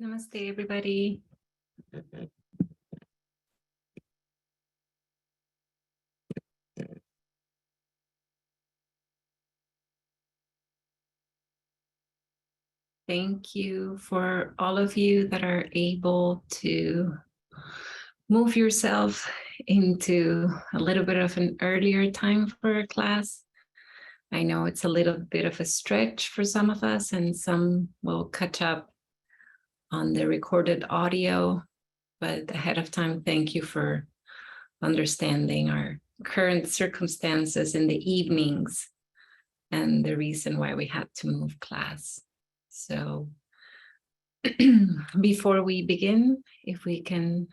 Namaste, everybody. Thank you for all of you that are able to move yourself into a little bit of an earlier time for a class. I know it's a little bit of a stretch for some of us, and some will catch up on the recorded audio. But ahead of time, thank you for understanding our current circumstances in the evenings and the reason why we had to move class. So before we begin, if we can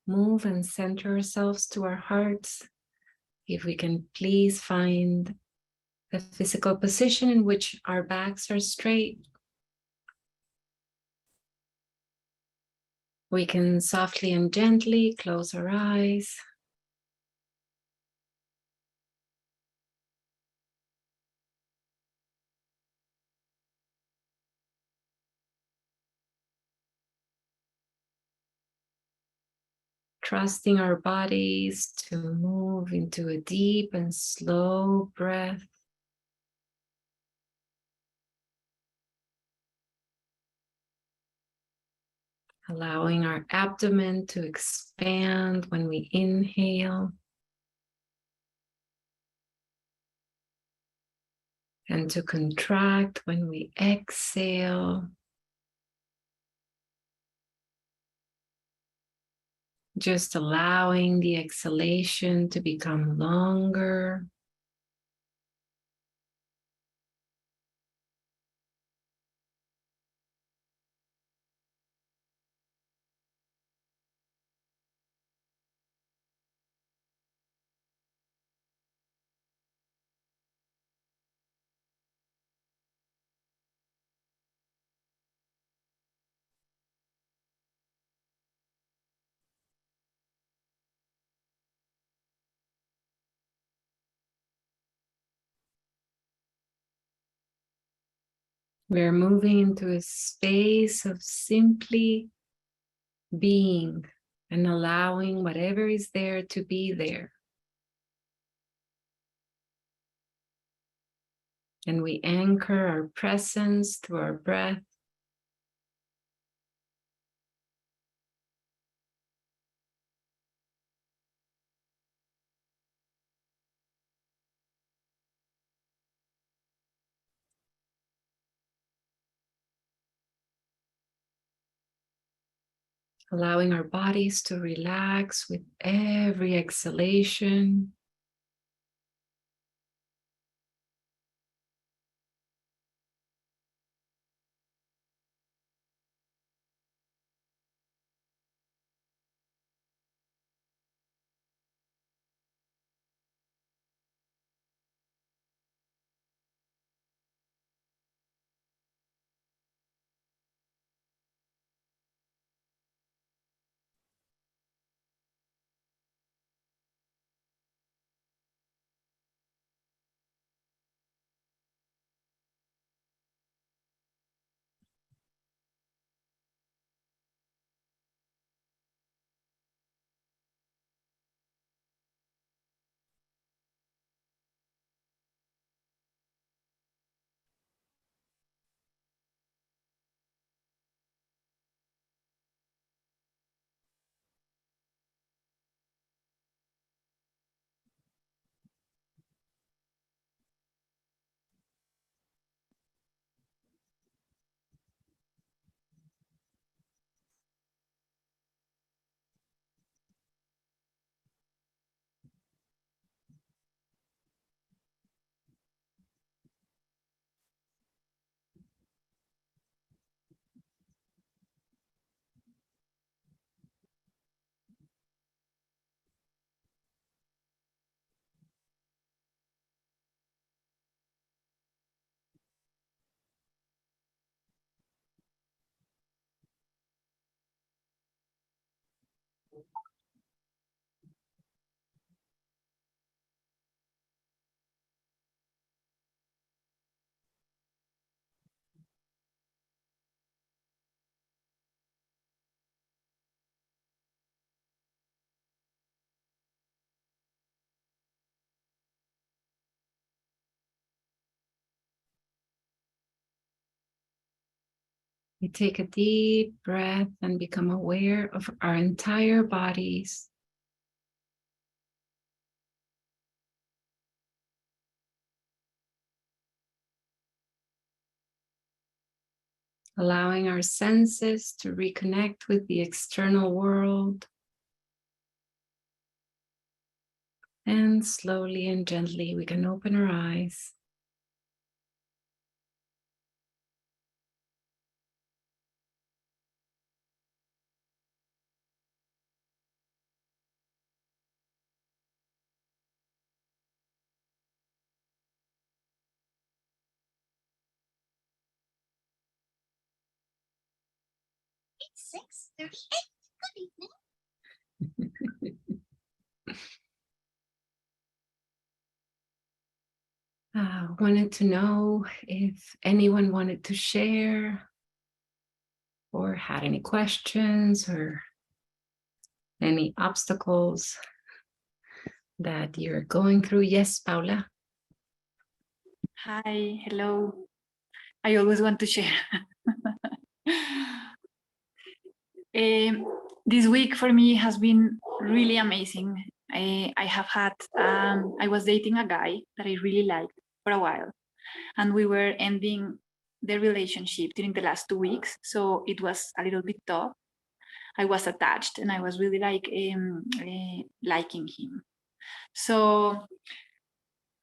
move and center ourselves to our hearts, if we can please find a physical position in which our backs are straight, we can softly and gently close our eyes. Trusting our bodies to move into a deep and slow breath. Allowing our abdomen to expand when we inhale and to contract when we exhale. Just allowing the exhalation to become longer. We're moving into a space of simply being and allowing whatever is there to be there. And we anchor our presence through our breath. Allowing our bodies to relax with every exhalation. We take a deep breath and become aware of our entire bodies. Allowing our senses to reconnect with the external world. And slowly and gently, we can open our eyes. It's 6:38. Good evening. Wanted to know if anyone wanted to share or had any questions or any obstacles that you're going through. Yes, Paula. Hi, hello. I always want to share. This week for me has been really amazing. I have had, I was dating a guy that I really liked for a while, and we were ending the relationship during the last 2 weeks. So it was a little bit tough. I was attached and I was really liking him. So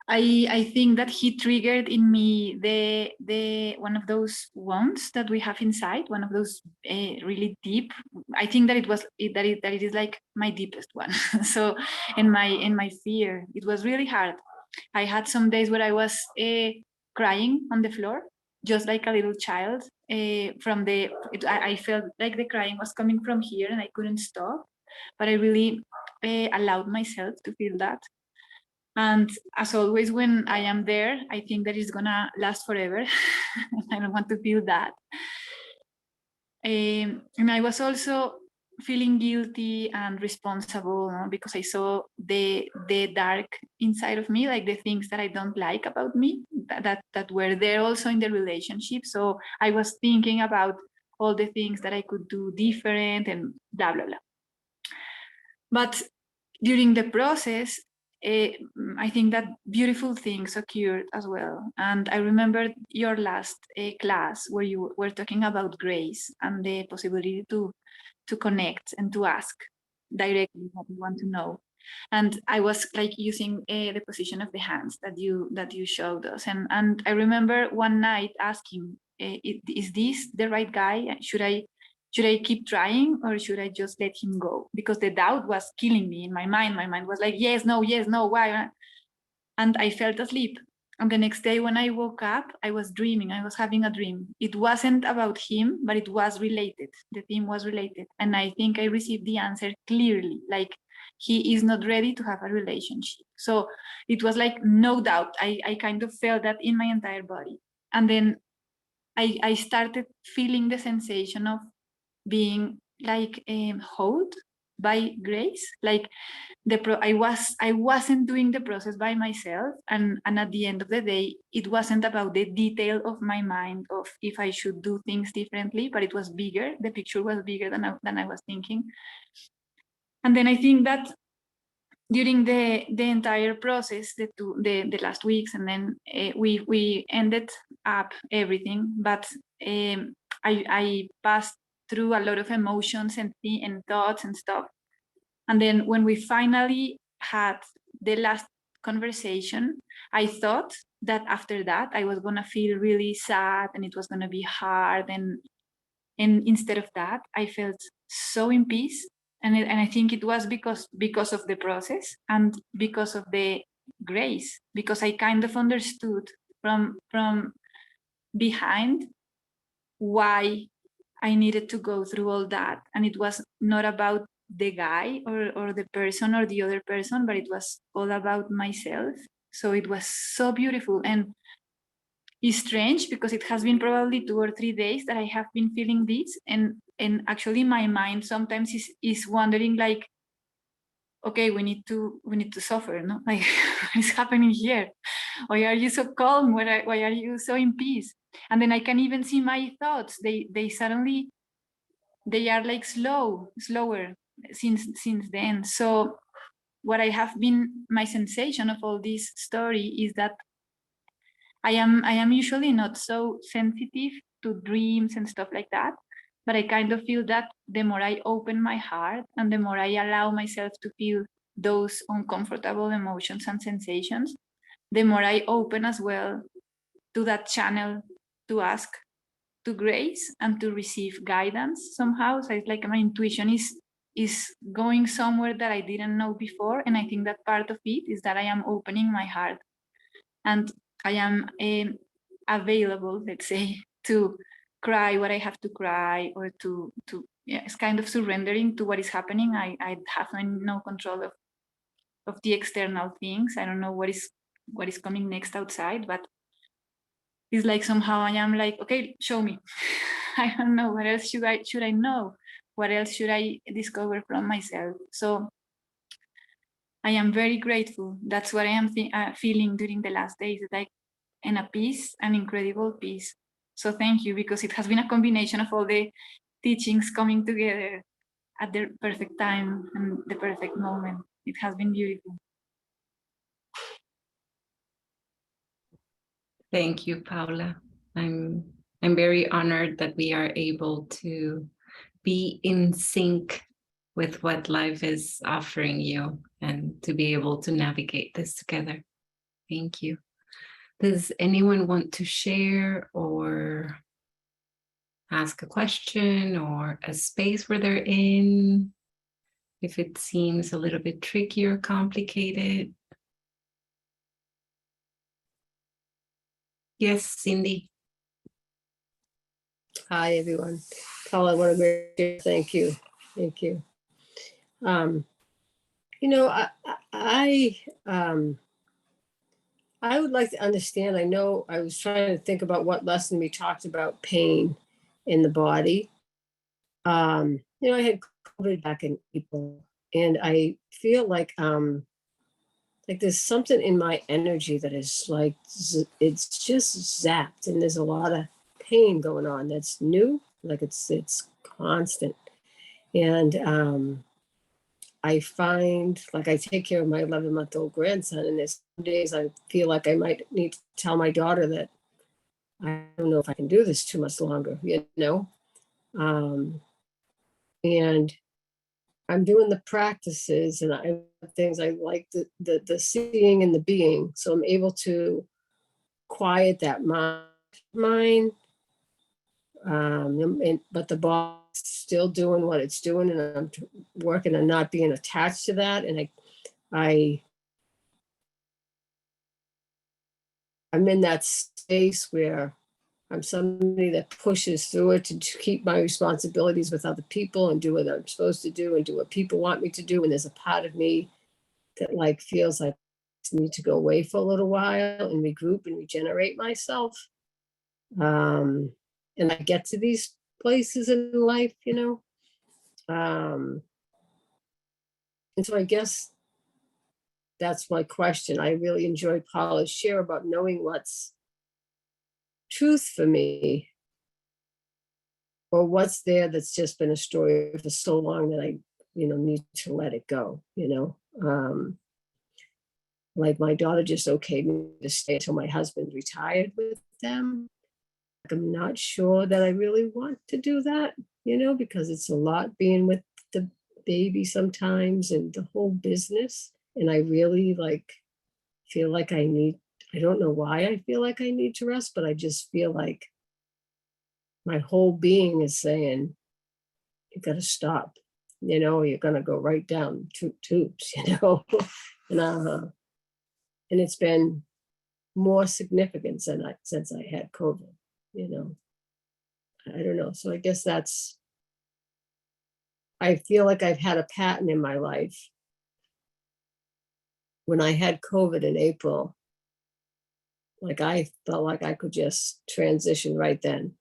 I think that he triggered in me the one of those wounds that we have inside, one of those really deep. I think that it is like my deepest one. So in my fear, it was really hard. I had some days where I was crying on the floor, just like a little child. I felt like the crying was coming from here, and I couldn't stop. But I really allowed myself to feel that. And as always, when I am there, I think that it's gonna last forever. I don't want to feel that. And I was also feeling guilty and responsible, because I saw the dark inside of me, like the things that I don't like about me, that were there also in the relationship. So I was thinking about all the things that I could do different and blah blah blah. But during the process, I think that beautiful things occurred as well. And I remember your last class where you were talking about grace and the possibility to connect and to ask directly what you want to know. And I was like using the position of the hands that you showed us. And I remember one night asking, is this the right guy? Should I keep trying, or should I just let him go? Because the doubt was killing me in my mind. My mind was like, yes, no, why? And I felt asleep. And the next day when I woke up, I was dreaming. I was having a dream. It wasn't about him, but it was related. The theme was related. And I think I received the answer clearly, like he is not ready to have a relationship. So it was like no doubt. I kind of felt that in my entire body. And then I started feeling the sensation of being like held by grace, like I wasn't doing the process by myself, and at the end of the day, it wasn't about the detail of my mind of if I should do things differently, but it was bigger. The picture was bigger than I was thinking. And then I think that during the entire process, the last weeks, and then we ended up everything, but I passed through a lot of emotions and thoughts and stuff. And then when we finally had the last conversation, I thought that after that I was gonna feel really sad and it was gonna be hard, and instead of that, I felt so in peace. And I think it was because of the process and because of the grace, because I kind of understood from behind why I needed to go through all that. And it was not about the guy or the person or the other person, but it was all about myself. So it was so beautiful. And it's strange because it has been probably 2 or 3 days that I have been feeling this. And actually my mind sometimes is wondering, like, okay, we need to suffer, no? Like, what is happening here? Why are you so calm? Why are you so in peace? And then I can even see my thoughts. They suddenly, they are like slower since then. So what I have been, my sensation of all this story is that I am usually not so sensitive to dreams and stuff like that, but I kind of feel that the more I open my heart and the more I allow myself to feel those uncomfortable emotions and sensations, the more I open as well to that channel to ask to grace and to receive guidance somehow. So it's like my intuition is going somewhere that I didn't know before. And I think that part of it is that I am opening my heart and I am available, let's say, to cry what I have to cry, or to yeah, it's kind of surrendering to what is happening. I have no control of the external things. I don't know what is coming next outside, but it's like somehow I am like, okay, show me. I don't know what else should I know. What else should I discover from myself? So I am very grateful. That's what I am feeling during the last days, like in a peace, an incredible peace. So thank you, because it has been a combination of all the teachings coming together at the perfect time and the perfect moment. It has been beautiful. Thank you, Paula. I'm very honored that we are able to be in sync with what life is offering you and to be able to navigate this together. Thank you. Does anyone want to share or ask a question or a space where they're in? If it seems a little bit tricky or complicated. Yes, Cindy. Hi, everyone. Paula, what a great, thank you. Thank you. You know, I would like to understand. I know I was trying to think about what lesson we talked about pain in the body. You know, I had COVID back in April, and I feel like there's something in my energy that is like, it's just zapped, and there's a lot of pain going on that's new, like it's constant. And I find, like, I take care of my 11-month-old grandson, and there's some days I feel like I might need to tell my daughter that I don't know if I can do this too much longer, you know? And I'm doing the practices, and I things I like, the seeing and the being. So I'm able to quiet that mind, but the body's still doing what it's doing, and I'm working on not being attached to that. And I'm in that space where I'm somebody that pushes through it to keep my responsibilities with other people and do what I'm supposed to do and do what people want me to do. And there's a part of me that like feels like I need to go away for a little while and regroup and regenerate myself. And I get to these places in life, you know. And so I guess that's my question. I really enjoyed Paula's share about knowing what's truth for me, or what's there that's just been a story for so long that I, you know, need to let it go, you know. Like my daughter just okayed me to stay until my husband retired with them. I'm not sure that I really want to do that, you know, because it's a lot being with the baby sometimes and the whole business. And I really like feel like I don't know why I feel like I need to rest, but I just feel like my whole being is saying, you got to stop, you know, you're going to go right down two tubes, you know. And it's been more significant since I had COVID, you know. I don't know. So I guess I feel like I've had a pattern in my life. When I had COVID in April, like I felt like I could just transition right then.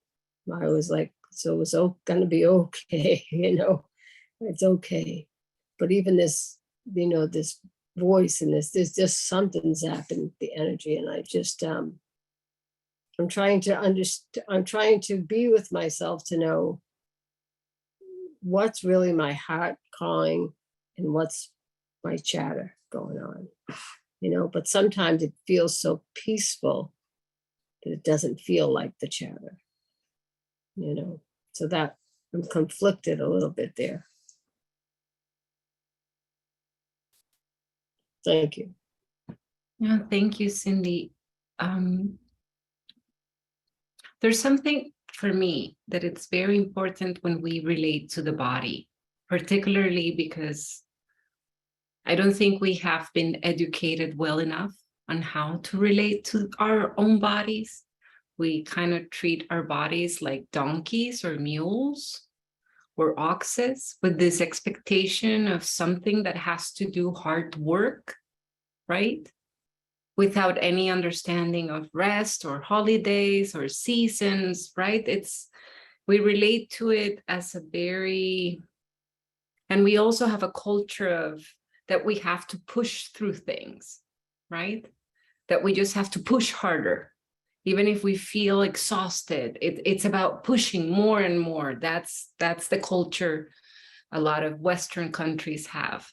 I was like, so it was going to be okay, you know, it's okay. But even this, you know, this voice and there's just something zapping the energy. And I just, I'm trying to understand, I'm trying to be with myself to know what's really my heart calling and what's my chatter going on, but sometimes it feels so peaceful that it doesn't feel like the chatter, so that I'm conflicted a little bit there. Thank you. Yeah, thank you, Cindy. There's something for me that it's very important when we relate to the body, particularly because I don't think we have been educated well enough on how to relate to our own bodies. We kind of treat our bodies like donkeys or mules or oxes with this expectation of something that has to do hard work, right? Without any understanding of rest or holidays or seasons, right? We relate to it as a and we also have a culture of that we have to push through things, right? That we just have to push harder. Even if we feel exhausted, it's about pushing more and more. That's the culture a lot of Western countries have.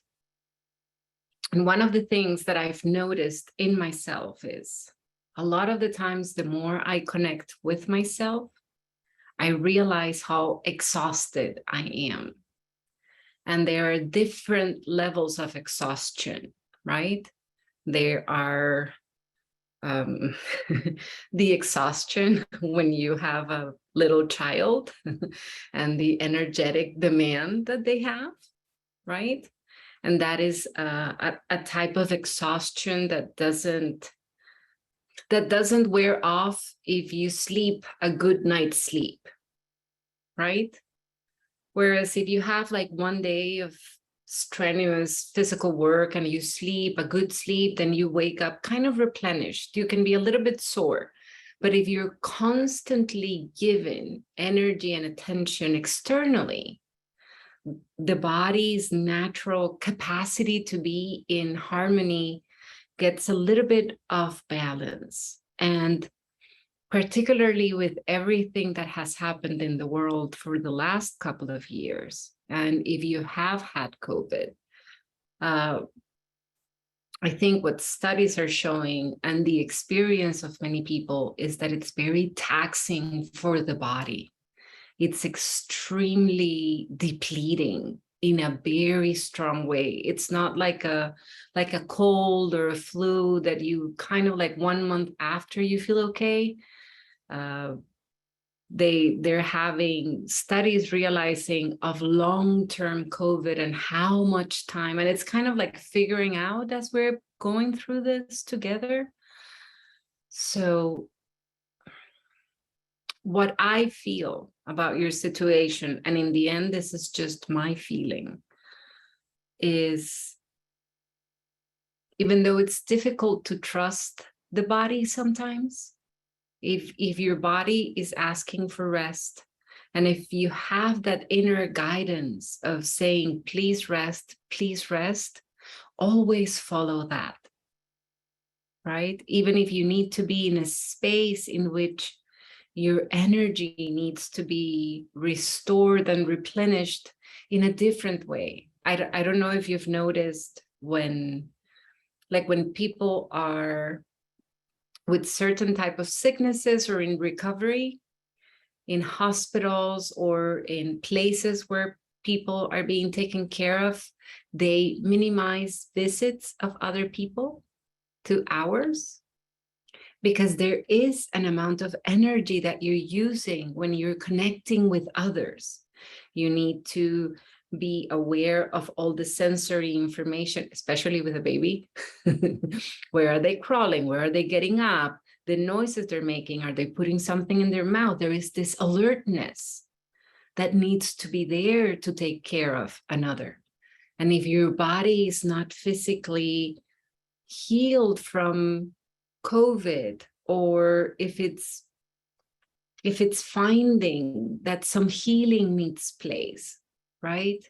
And one of the things that I've noticed in myself is a lot of the times, the more I connect with myself, I realize how exhausted I am. And there are different levels of exhaustion, right? There are the exhaustion when you have a little child and the energetic demand that they have, right? And that is a type of exhaustion that doesn't wear off if you sleep a good night's sleep, right? Whereas if you have like one day of strenuous physical work and you sleep a good sleep, then you wake up kind of replenished. You can be a little bit sore. But if you're constantly given energy and attention externally, the body's natural capacity to be in harmony gets a little bit off balance. And particularly with everything that has happened in the world for the last couple of years, and if you have had COVID, I think what studies are showing and the experience of many people is that it's very taxing for the body. It's extremely depleting in a very strong way. It's not like a cold or a flu that you kind of like 1 month after you feel okay. They're having studies realizing of long-term COVID and how much time, and it's kind of like figuring out as we're going through this together. So what I feel about your situation, and in the end, this is just my feeling, is even though it's difficult to trust the body sometimes, if your body is asking for rest, and if you have that inner guidance of saying, please rest, always follow that, right? Even if you need to be in a space in which your energy needs to be restored and replenished in a different way. I don't know if you've noticed when people are with certain type of sicknesses or in recovery, in hospitals or in places where people are being taken care of, they minimize visits of other people to hours, because there is an amount of energy that you're using when you're connecting with others. You need to be aware of all the sensory information, especially with a baby. Where are they crawling? Where are they getting up? The noises they're making, are they putting something in their mouth? There is this alertness that needs to be there to take care of another. And if your body is not physically healed from COVID, or if it's finding that some healing needs place, right?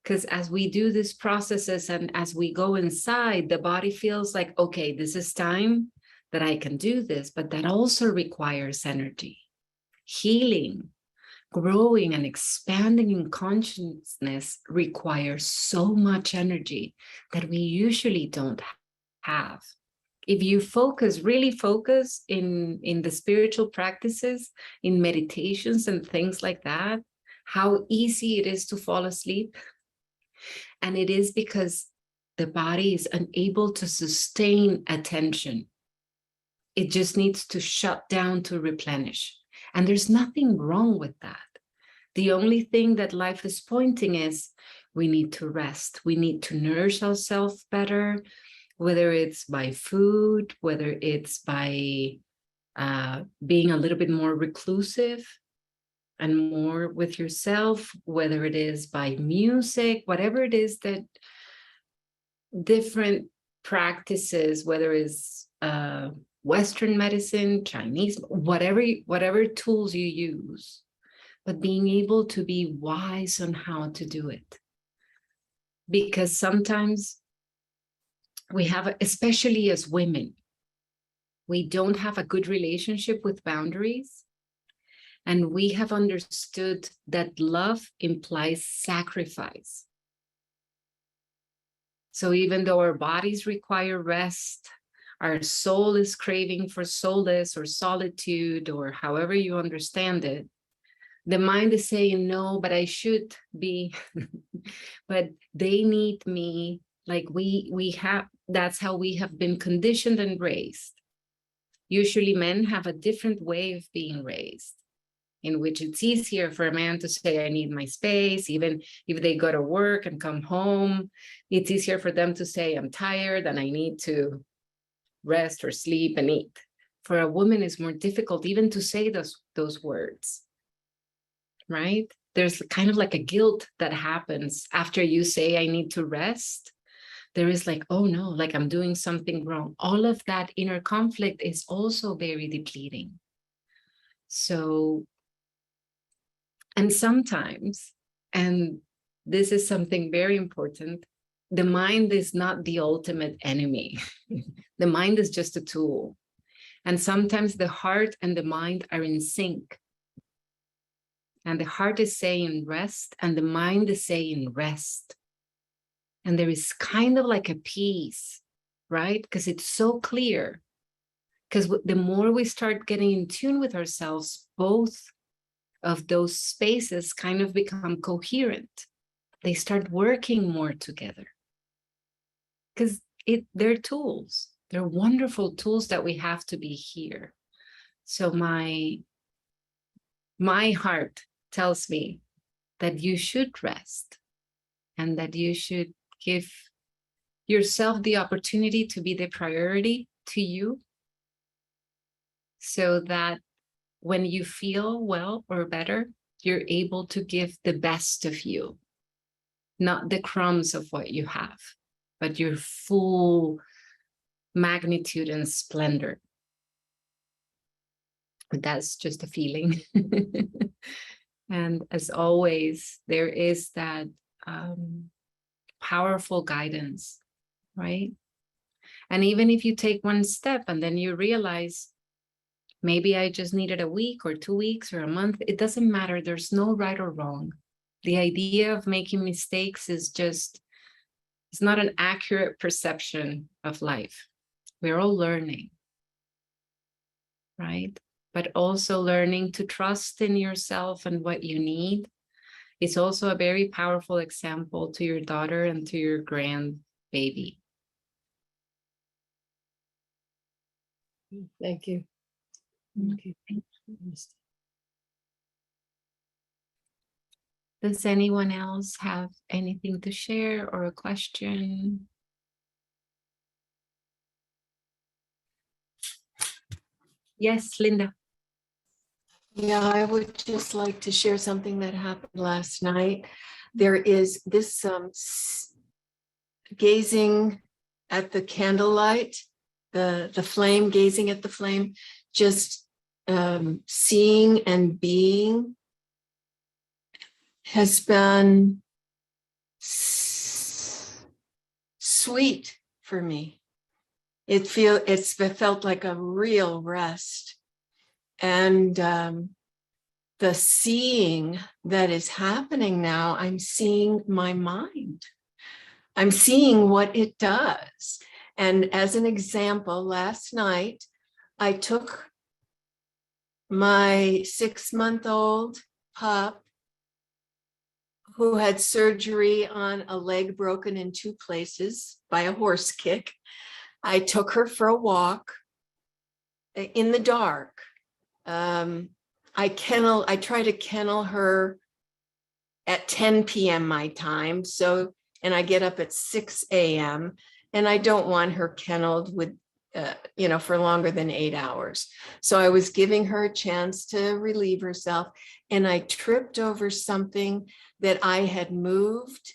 Because as we do these processes and as we go inside, the body feels like, okay, this is time that I can do this, but that also requires energy. Healing, growing and expanding in consciousness requires so much energy that we usually don't have. If you really focus in the spiritual practices, in meditations and things like that, how easy it is to fall asleep. And it is because the body is unable to sustain attention. It just needs to shut down to replenish. And there's nothing wrong with that. The only thing that life is pointing is we need to rest. We need to nourish ourselves better, whether it's by food, whether it's by being a little bit more reclusive and more with yourself, whether it is by music, whatever it is that different practices, whether it's Western medicine, Chinese, whatever tools you use, but being able to be wise on how to do it. Because sometimes we have, especially as women, we don't have a good relationship with boundaries. And we have understood that love implies sacrifice. So even though our bodies require rest, our soul is craving for solace or solitude, or however you understand it, the mind is saying, no, but I should be, but they need me. Like we have, that's how we have been conditioned and raised. Usually men have a different way of being raised, in which it's easier for a man to say, I need my space. Even if they go to work and come home, it's easier for them to say, I'm tired and I need to rest or sleep and eat. For a woman, it's more difficult even to say those words, right? There's kind of like a guilt that happens after you say, I need to rest. There is like, oh no, like I'm doing something wrong. All of that inner conflict is also very depleting. So, and sometimes, and this is something very important, the mind is not the ultimate enemy. The mind is just a tool. And sometimes the heart and the mind are in sync. And the heart is saying rest, and the mind is saying rest. And there is kind of like a peace, right? Because it's so clear. Because the more we start getting in tune with ourselves, both of those spaces kind of become coherent. They start working more together. Because they're tools. They're wonderful tools that we have to be here. So my heart tells me that you should rest and that you should give yourself the opportunity to be the priority to you, so that when you feel well or better, you're able to give the best of you, not the crumbs of what you have, but your full magnitude and splendor. That's just a feeling. And as always, there is that powerful guidance, right? And even if you take one step and then you realize, maybe I just needed a week or 2 weeks or a month, it doesn't matter. There's no right or wrong. The idea of making mistakes is just, it's not an accurate perception of life. We're all learning, right? But also learning to trust in yourself and what you need. It's also a very powerful example to your daughter and to your grandbaby. Thank you. Okay. Does anyone else have anything to share or a question? Yes, Linda. Yeah, I would just like to share something that happened last night. There is this gazing at the candlelight, the flame, gazing at the flame, just seeing and being has been sweet for me. It's felt like a real rest. And the seeing that is happening now, I'm seeing my mind. I'm seeing what it does. And as an example, last night, I took my 6-month-old pup who had surgery on a leg broken in 2 places by a horse kick. I took her for a walk in the dark. I try to kennel her at 10 p.m. my time. So, and I get up at 6 a.m. and I don't want her kenneled with, for longer than 8 hours. So I was giving her a chance to relieve herself, and I tripped over something that I had moved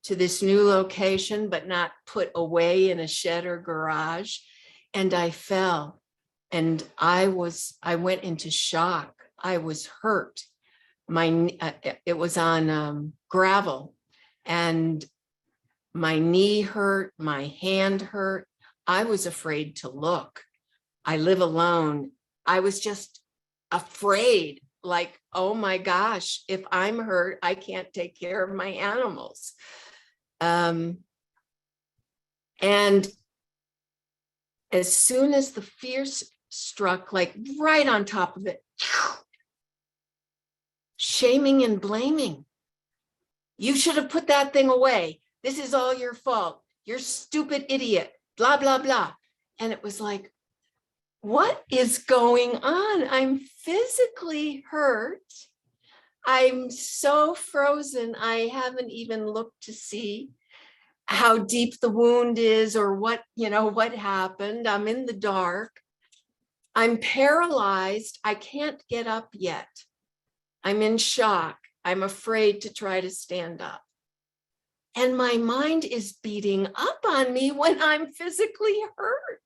to this new location, but not put away in a shed or garage. And I fell, and I went into shock. I was hurt. It was on gravel, and my knee hurt, my hand hurt. I was afraid to look. I live alone. I was just afraid, like, oh my gosh, if I'm hurt, I can't take care of my animals. And as soon as the fear struck, like right on top of it, shaming and blaming. You should have put that thing away. This is all your fault. You're stupid idiot, blah, blah, blah. And it was like, what is going on? I'm physically hurt. I'm so frozen. I haven't even looked to see how deep the wound is or what happened. I'm in the dark. I'm paralyzed. I can't get up yet. I'm in shock. I'm afraid to try to stand up. And my mind is beating up on me when I'm physically hurt.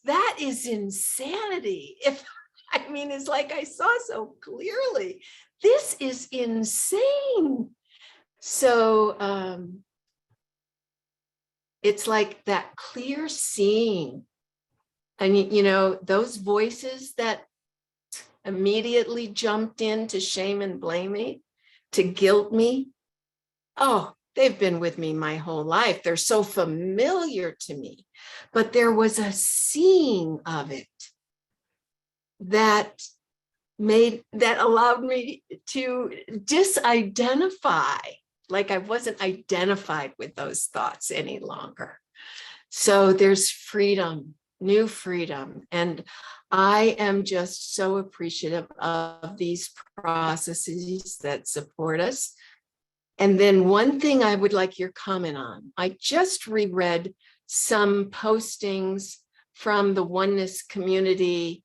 That is insanity. It's like I saw so clearly. This is insane. So it's like that clear seeing. And those voices that immediately jumped in to shame and blame me, to guilt me. Oh, they've been with me my whole life. They're so familiar to me. But there was a seeing of it that allowed me to disidentify, like I wasn't identified with those thoughts any longer. So there's freedom, new freedom. And I am just so appreciative of these processes that support us. And then one thing I would like your comment on, I just reread some postings from the oneness community,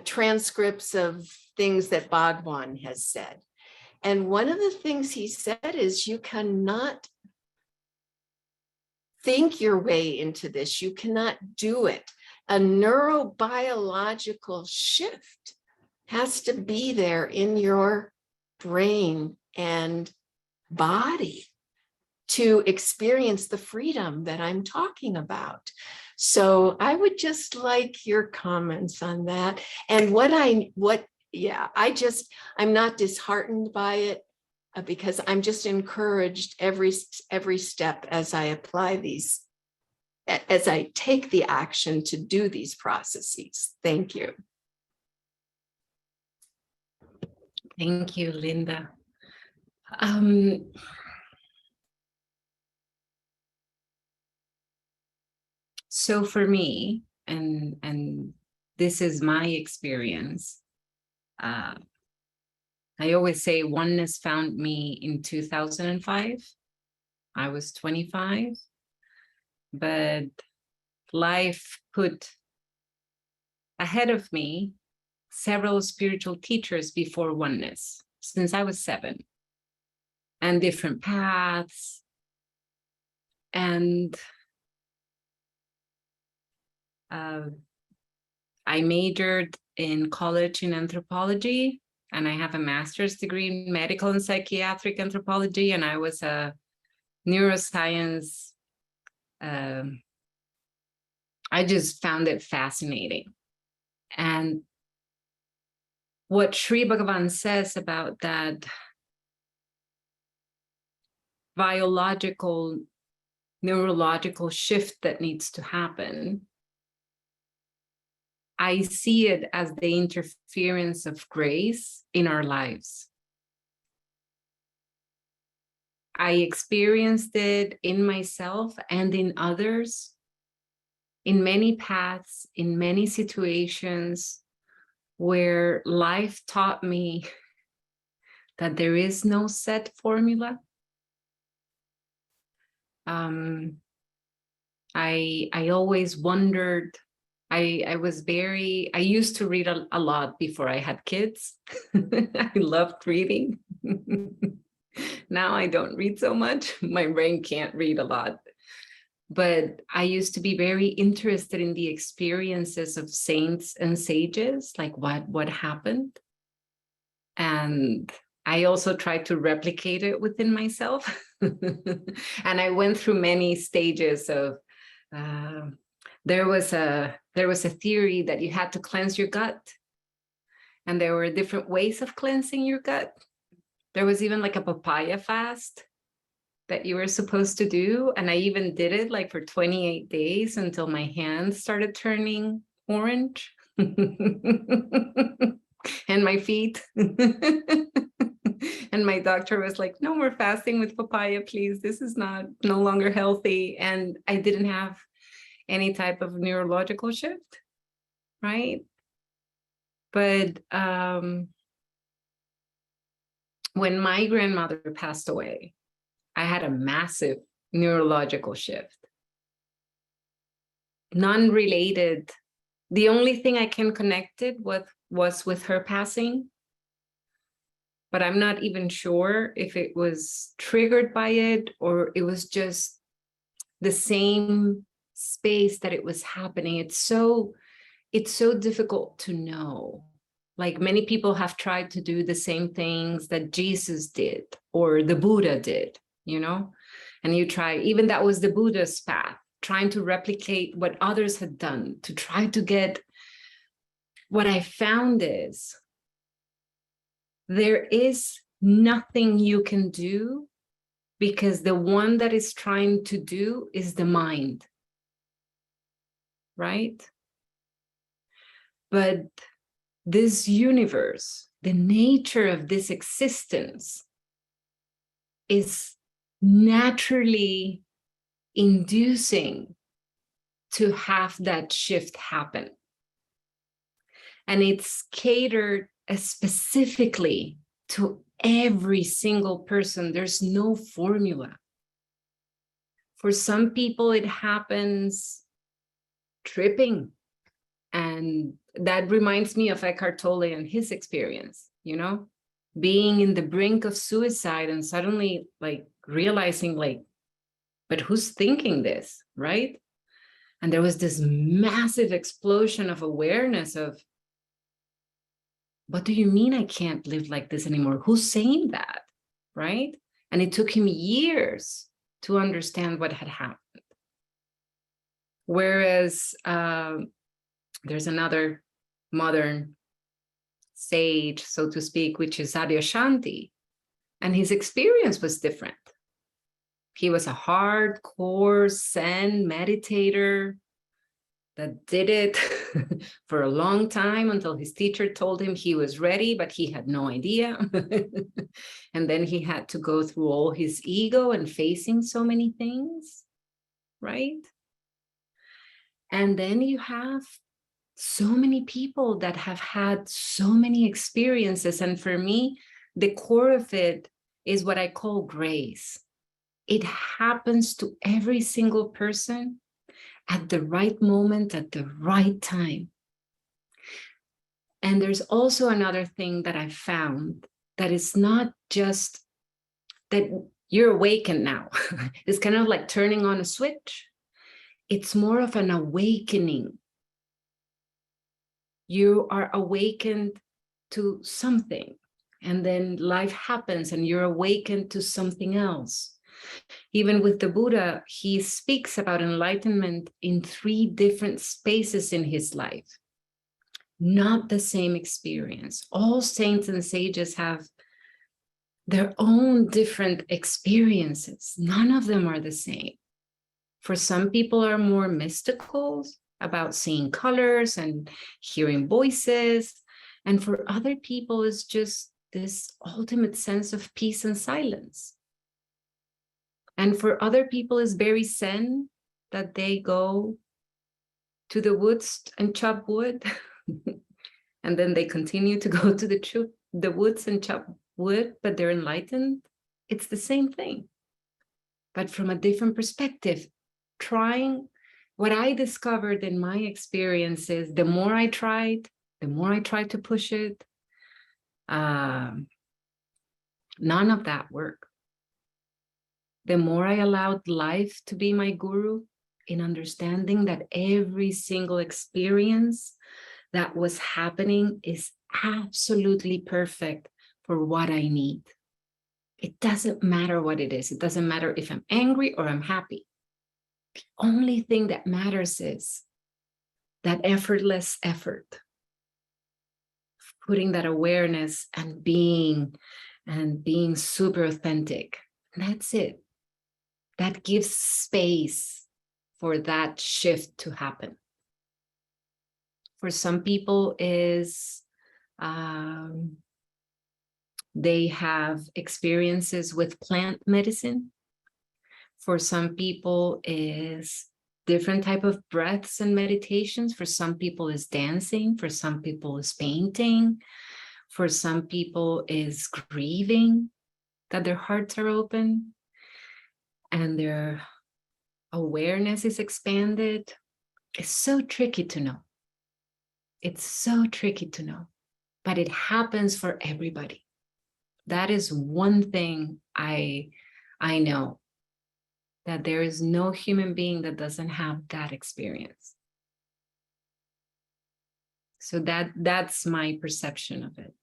transcripts of things that Bhagwan has said. And one of the things he said is you cannot think your way into this. You cannot do it. A neurobiological shift has to be there in your brain and body to experience the freedom that I'm talking about. So I would just like your comments on that. And I'm not disheartened by it because I'm just encouraged every step as I apply these, as I take the action to do these processes. Thank you. Thank you, Linda. So for me, and this is my experience, I always say oneness found me in 2005. I was 25, but life put ahead of me several spiritual teachers before oneness, since I was 7, and different paths. And I majored in college in anthropology, and I have a master's degree in medical and psychiatric anthropology, and I was a neuroscience I just found it fascinating. And what Sri Bhagavan says about that biological, neurological shift that needs to happen, I see it as the interference of grace in our lives. I experienced it in myself and in others, in many paths, in many situations where life taught me that there is no set formula. I always wondered, I used to read a lot before I had kids. I loved reading. Now I don't read so much. My brain can't read a lot. But I used to be very interested in the experiences of saints and sages, like what happened. And I also tried to replicate it within myself. And I went through many stages of, there was a theory that you had to cleanse your gut. And there were different ways of cleansing your gut. There was even like a papaya fast that you were supposed to do. And I even did it like for 28 days until my hands started turning orange. And my feet. And my doctor was like, no more fasting with papaya, please. This is no longer healthy. And I didn't have any type of neurological shift, right? But when my grandmother passed away, I had a massive neurological shift. Non-related. The only thing I can connect it with was with her passing. But I'm not even sure if it was triggered by it or it was just the same space that it was happening. It's so difficult to know. Like many people have tried to do the same things that Jesus did or the Buddha did, you know? And you try, even that was the Buddha's path, trying to replicate what others had done, to try to get. What I found is there is nothing you can do because the one that is trying to do is the mind, right? But this universe, the nature of this existence is naturally inducing to have that shift happen. And it's catered specifically to every single person. There's no formula. For some people, it happens tripping. And that reminds me of Eckhart Tolle and his experience, you know, being in the brink of suicide and suddenly like realizing like, but who's thinking this, right? And there was this massive explosion of awareness of, what do you mean I can't live like this anymore? Who's saying that, right? And it took him years to understand what had happened. Whereas there's another modern sage, so to speak, which is Adyashanti, and his experience was different. He was a hardcore Zen meditator that did it for a long time until his teacher told him he was ready, but he had no idea. And then he had to go through all his ego and facing so many things, right? And then you have so many people that have had so many experiences. And for me, the core of it is what I call grace. It happens to every single person at the right moment, at the right time. And there's also another thing that I found that is not just that you're awakened now. It's kind of like turning on a switch. It's more of an awakening. You are awakened to something, and then life happens and you're awakened to something else. Even with the Buddha, he speaks about enlightenment in 3 different spaces in his life. Not the same experience. All saints and sages have their own different experiences. None of them are the same. For some people are more mystical, about seeing colors and hearing voices. And for other people, it's just this ultimate sense of peace and silence. And for other people, it's very zen that they go to the woods and chop wood. And then they continue to go to the woods and chop wood, but they're enlightened. It's the same thing, but from a different perspective. Trying what I discovered in my experiences, the more I tried to push it, none of that worked. The more I allowed life to be my guru, in understanding that every single experience that was happening is absolutely perfect for what I need. It doesn't matter what it is. It doesn't matter if I'm angry or I'm happy. The only thing that matters is that effortless effort, putting that awareness and being super authentic. That's it. That gives space for that shift to happen. For some people is they have experiences with plant medicine. For some people is different type of breaths and meditations. For some people is dancing. For some people is painting. For some people is grieving, that their hearts are open and their awareness is expanded. It's so tricky to know. It's so tricky to know, but it happens for everybody. That is one thing I know, that there is no human being that doesn't have that experience. So that's my perception of it.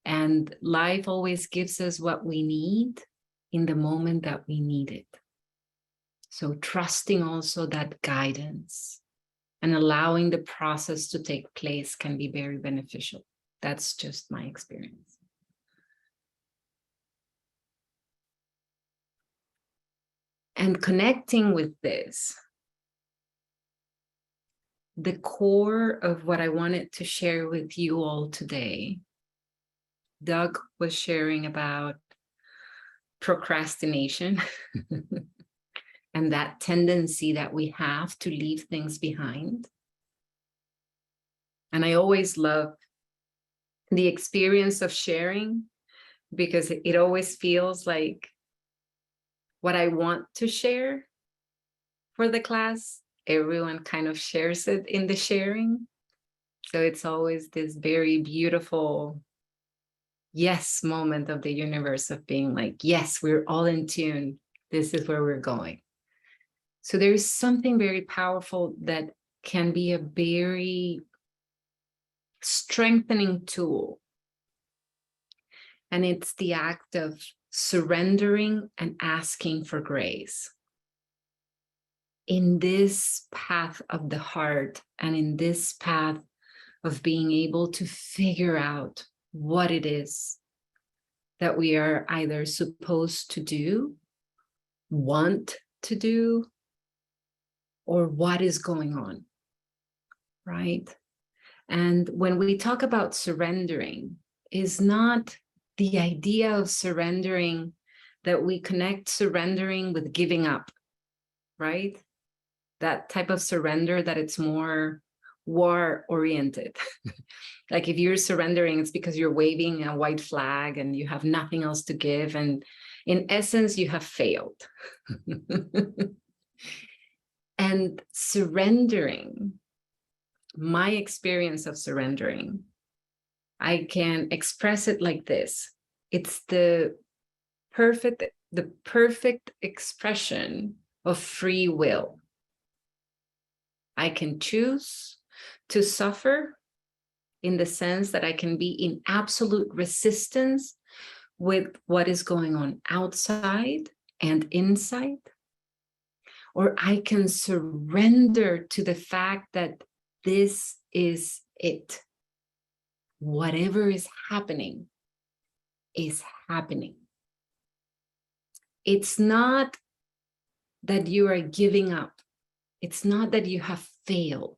And life always gives us what we need in the moment that we need it. So trusting also that guidance and allowing the process to take place can be very beneficial. That's just my experience. And connecting with this, the core of what I wanted to share with you all today, Doug was sharing about procrastination and that tendency that we have to leave things behind. And I always love the experience of sharing, because it always feels like what I want to share for the class, everyone kind of shares it in the sharing. So it's always this very beautiful yes moment of the universe of being like, yes, we're all in tune. This is where we're going. So there is something very powerful that can be a very strengthening tool. And it's the act of surrendering and asking for grace. In this path of the heart and in this path of being able to figure out what it is that we are either supposed to do, want to do, or what is going on, right? And when we talk about surrendering, is not the idea of surrendering that we connect surrendering with giving up, right? That type of surrender that it's more war-oriented. Like if you're surrendering, it's because you're waving a white flag and you have nothing else to give. And in essence, you have failed. And surrendering, my experience of surrendering, I can express it like this. It's the perfect expression of free will. I can choose to suffer in the sense that I can be in absolute resistance with what is going on outside, and insight, or I can surrender to the fact that this is it. Whatever is happening is happening. It's not that you are giving up. It's not that you have failed.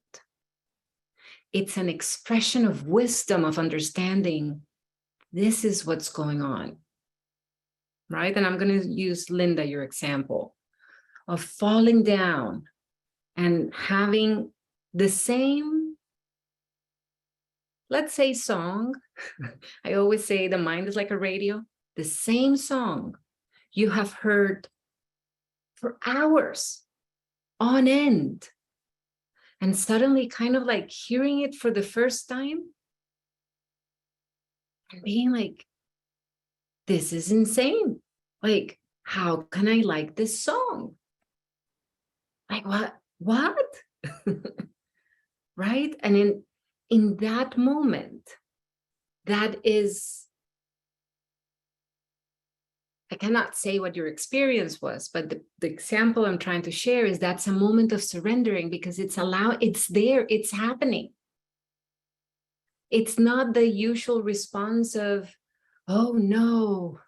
It's an expression of wisdom, of understanding. This is what's going on, right? And I'm going to use Linda, your example of falling down and having the same, let's say, song. I always say the mind is like a radio. The same song you have heard for hours on end, and suddenly kind of like hearing it for the first time and being like, this is insane. Like, how can I like this song? Like, what? Right? And in that moment, that is, I cannot say what your experience was, but the example I'm trying to share is that's a moment of surrendering, because it's there, it's happening. It's not the usual response of, oh no,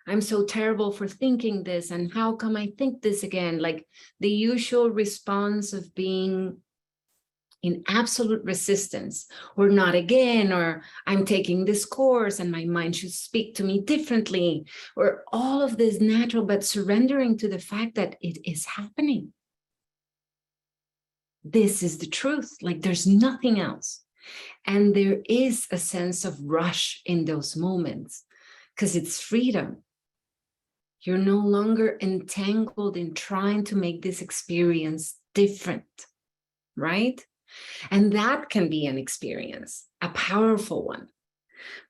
I'm so terrible for thinking this, and how come I think this again? Like the usual response of being in absolute resistance, or not again, or I'm taking this course and my mind should speak to me differently, or all of this natural, but surrendering to the fact that it is happening. This is the truth, like there's nothing else. And there is a sense of rush in those moments because it's freedom. You're no longer entangled in trying to make this experience different, right? And that can be an experience, a powerful one.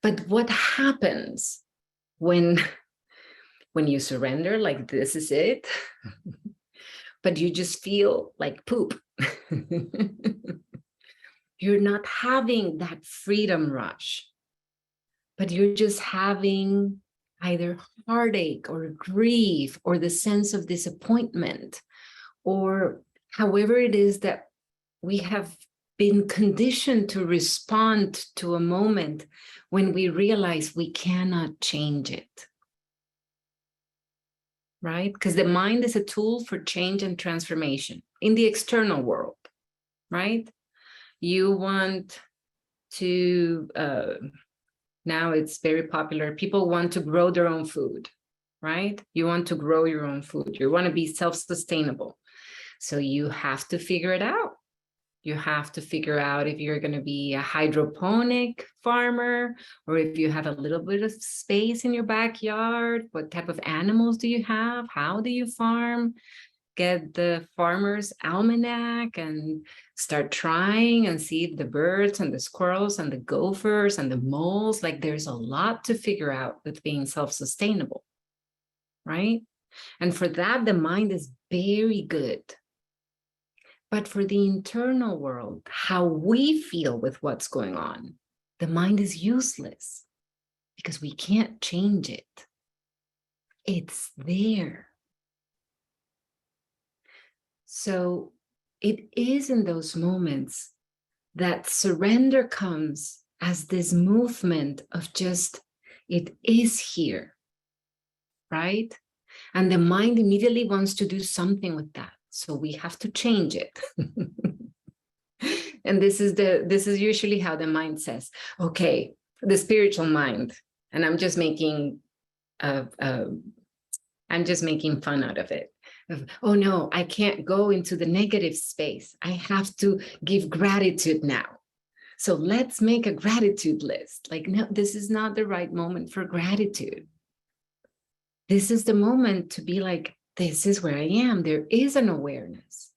But what happens when you surrender, like this is it, but you just feel like poop? You're not having that freedom rush, but you're just having either heartache or grief or the sense of disappointment, or however it is that we have been conditioned to respond to a moment when we realize we cannot change it, right? Because the mind is a tool for change and transformation in the external world, right? You want to, now it's very popular, people want to grow their own food, right? You want to grow your own food. You want to be self-sustainable. So you have to figure it out. You have to figure out if you're going to be a hydroponic farmer, or if you have a little bit of space in your backyard. What type of animals do you have? How do you farm? Get the farmer's almanac and start trying and see if the birds and the squirrels and the gophers and the moles, like there's a lot to figure out with being self-sustainable, right? And for that, the mind is very good. But for the internal world, how we feel with what's going on, the mind is useless because we can't change it. It's there. So it is in those moments that surrender comes as this movement of just, it is here, right? And the mind immediately wants to do something with that. So we have to change it. And this is usually how the mind says, okay, the spiritual mind, and I'm just making fun out of it. Oh no, I can't go into the negative space. I have to give gratitude now. So let's make a gratitude list. Like, no, this is not the right moment for gratitude. This is the moment to be like, this is where I am. There is an awareness.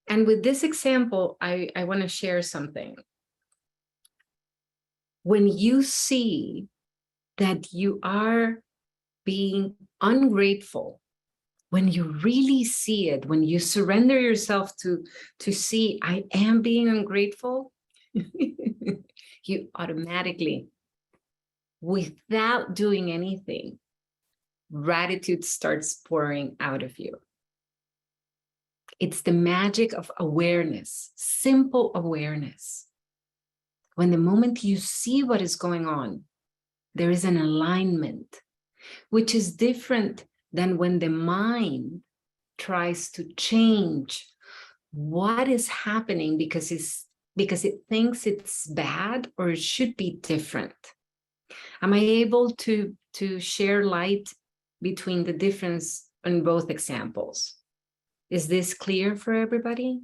And with this example, I want to share something. When you see that you are being ungrateful, when you really see it, when you surrender yourself to see, I am being ungrateful, you automatically, without doing anything, gratitude starts pouring out of you. It's the magic of awareness, simple awareness. When the moment you see what is going on, there is an alignment, which is different than when the mind tries to change what is happening because it thinks it's bad or it should be different. Am I able to share light between the difference in both examples? Is this clear for everybody?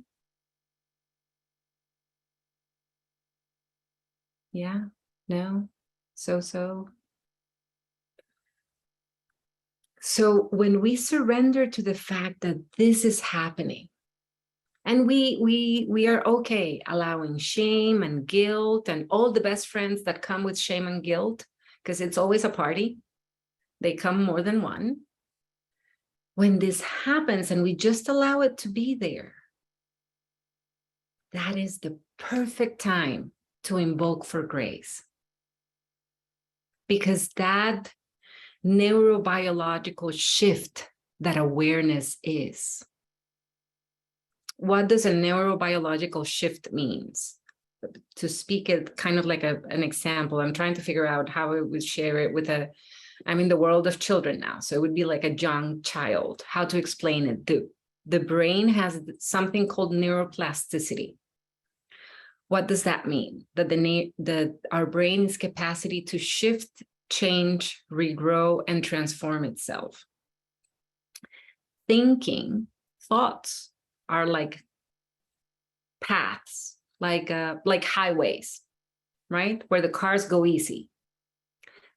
Yeah? No? So? So when we surrender to the fact that this is happening, and we are okay allowing shame and guilt and all the best friends that come with shame and guilt, because it's always a party. They come more than one. When this happens and we just allow it to be there, that is the perfect time to invoke for grace. Because that neurobiological shift that awareness is. What does a neurobiological shift means? To speak it kind of like an example, I'm trying to figure out how I would share it with I'm in the world of children now, so it would be like a young child, how to explain it. The brain has something called neuroplasticity. What does that mean? That our brain's capacity to shift, change, regrow, and transform itself. Thoughts are like paths, like highways, right? Where the cars go easy.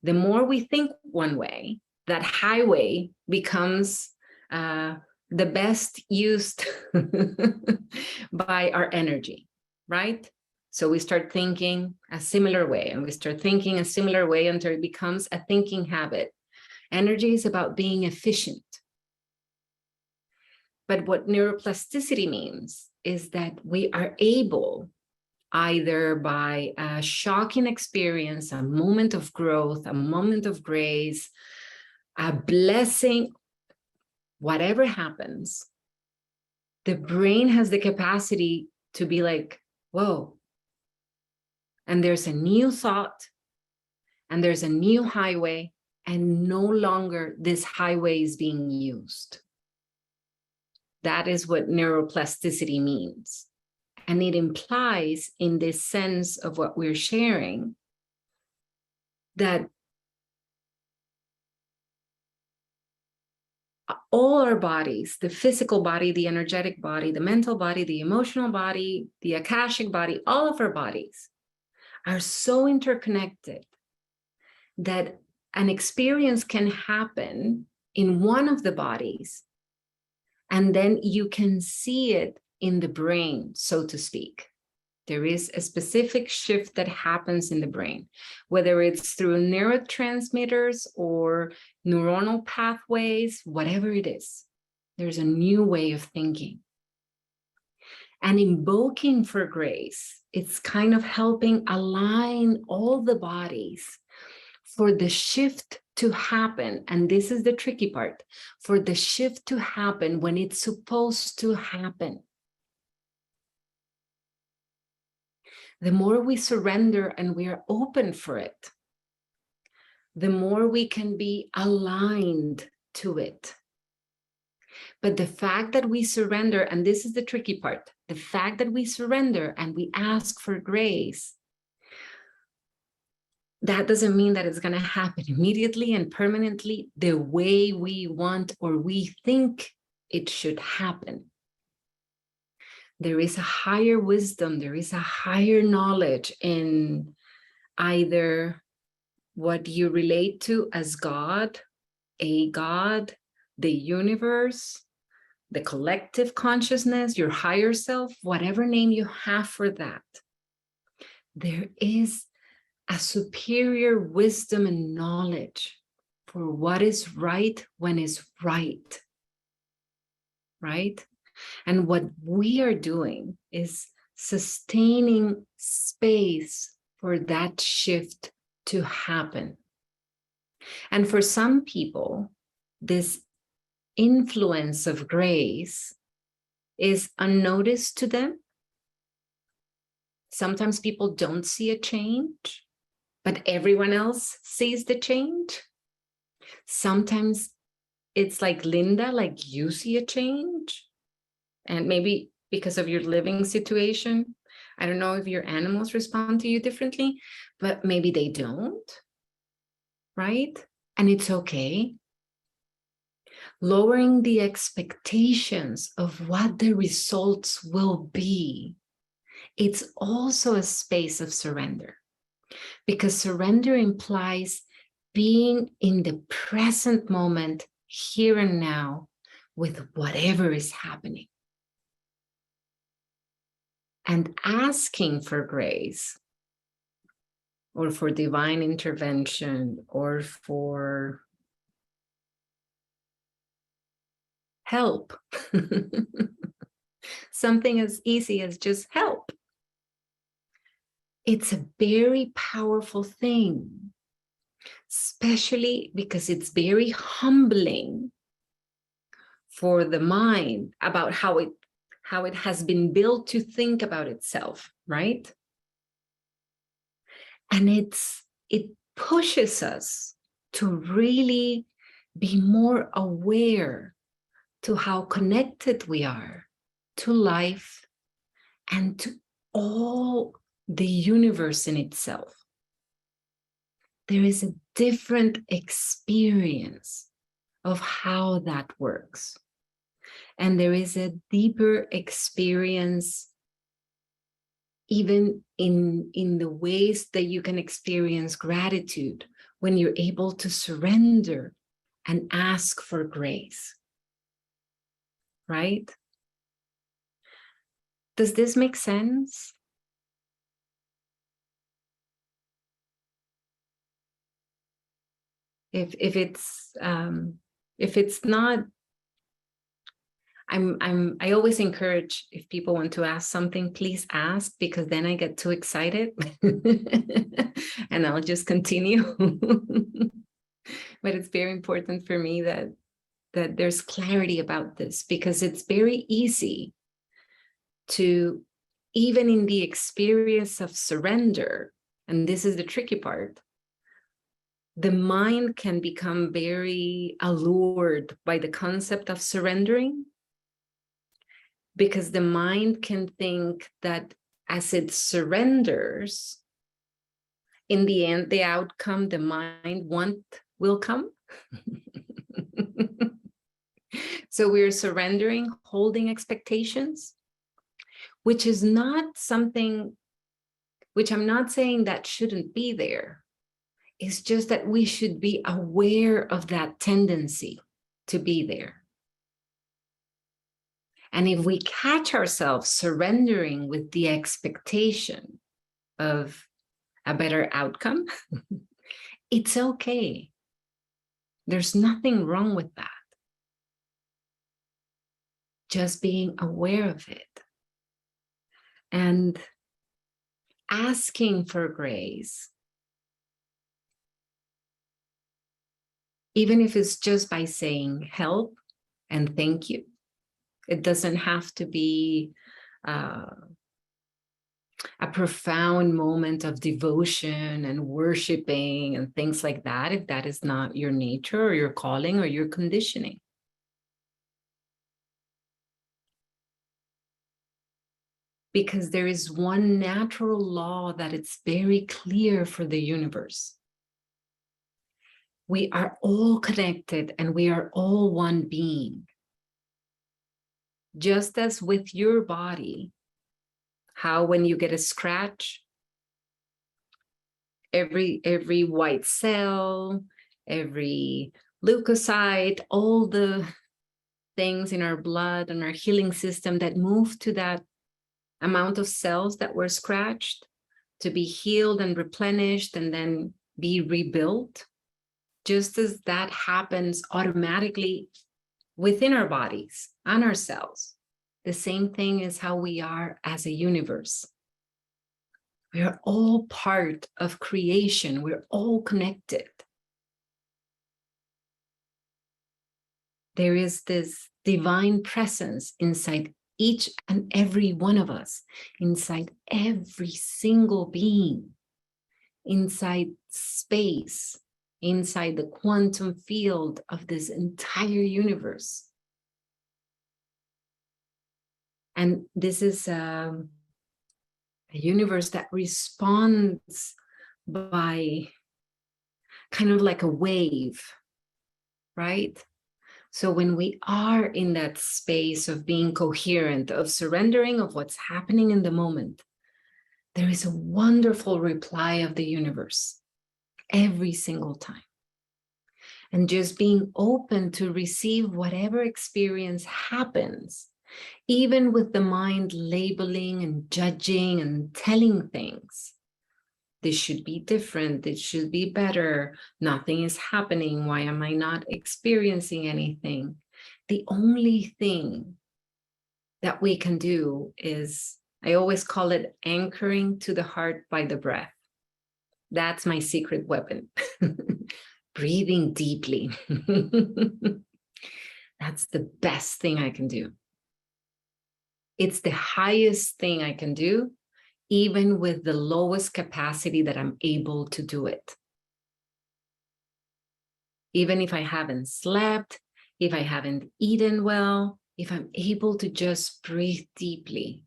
The more we think one way, that highway becomes the best used by our energy, right? So we start thinking a similar way, and we start thinking a similar way until it becomes a thinking habit. Energy is about being efficient. But what neuroplasticity means is that we are able, either by a shocking experience, a moment of growth, a moment of grace, a blessing, whatever happens, the brain has the capacity to be like, whoa. And there's a new thought, and there's a new highway, and no longer this highway is being used. That is what neuroplasticity means. And it implies, in this sense of what we're sharing, that all our bodies, the physical body, the energetic body, the mental body, the emotional body, the akashic body, all of our bodies are so interconnected that an experience can happen in one of the bodies, and then you can see it in the brain, so to speak. There is a specific shift that happens in the brain, whether it's through neurotransmitters or neuronal pathways, whatever it is. There's a new way of thinking. And invoking for grace, it's kind of helping align all the bodies for the shift to happen. And this is the tricky part, for the shift to happen when it's supposed to happen. The more we surrender and we are open for it, the more we can be aligned to it. But the fact that we surrender, and this is the tricky part, the fact that we surrender and we ask for grace, that doesn't mean that it's going to happen immediately and permanently the way we want or we think it should happen. There is a higher wisdom, there is a higher knowledge in either what you relate to as God, a God, the universe, the collective consciousness, your higher self, whatever name you have for that. There is a superior wisdom and knowledge for what is right when is right, right? And what we are doing is sustaining space for that shift to happen. And for some people, this influence of grace is unnoticed to them. Sometimes people don't see a change, but everyone else sees the change. Sometimes it's like Linda, like you see a change, and maybe because of your living situation. I don't know if your animals respond to you differently, but maybe they don't, right? And it's okay. Lowering the expectations of what the results will be. It's also a space of surrender, because surrender implies being in the present moment, here and now, with whatever is happening. And asking for grace, or for divine intervention, or for help. Something as easy as just help. It's a very powerful thing, especially because it's very humbling for the mind about how it has been built to think about itself, right? And it pushes us to really be more aware to how connected we are to life and to all the universe in itself. There is a different experience of how that works. And there is a deeper experience even in the ways that you can experience gratitude when you're able to surrender and ask for grace. Right? Does this make sense? If it's not, I always encourage, if people want to ask something, please ask, because then I get too excited and I'll just continue. But it's very important for me that there's clarity about this, because it's very easy to, even in the experience of surrender, and this is the tricky part, the mind can become very allured by the concept of surrendering, because the mind can think that as it surrenders, in the end, the outcome the mind will come. So we're surrendering, holding expectations, which is not something, which I'm not saying that shouldn't be there. It's just that we should be aware of that tendency to be there. And if we catch ourselves surrendering with the expectation of a better outcome, it's okay. There's nothing wrong with that. Just being aware of it and asking for grace, even if it's just by saying help and thank you. It doesn't have to be a profound moment of devotion and worshiping and things like that, if that is not your nature or your calling or your conditioning. Because there is one natural law that it's very clear for the universe. We are all connected and we are all one being. Just as with your body, how when you get a scratch, every white cell, every leukocyte, all the things in our blood and our healing system that move to that amount of cells that were scratched to be healed and replenished and then be rebuilt, just as that happens automatically within our bodies and our cells. The same thing is how we are as a universe. We are all part of creation. We're all connected. There is this divine presence inside each and every one of us, inside every single being, inside space, inside the quantum field of this entire universe. And this is a universe that responds by kind of like a wave, right? So when we are in that space of being coherent, of surrendering of what's happening in the moment, there is a wonderful reply of the universe every single time. And just being open to receive whatever experience happens, even with the mind labeling and judging and telling things. This should be different, this should be better, nothing is happening, why am I not experiencing anything? The only thing that we can do is, I always call it anchoring to the heart by the breath. That's my secret weapon. Breathing deeply. That's the best thing I can do. It's the highest thing I can do, even with the lowest capacity that I'm able to do it. Even if I haven't slept, if I haven't eaten well, if I'm able to just breathe deeply,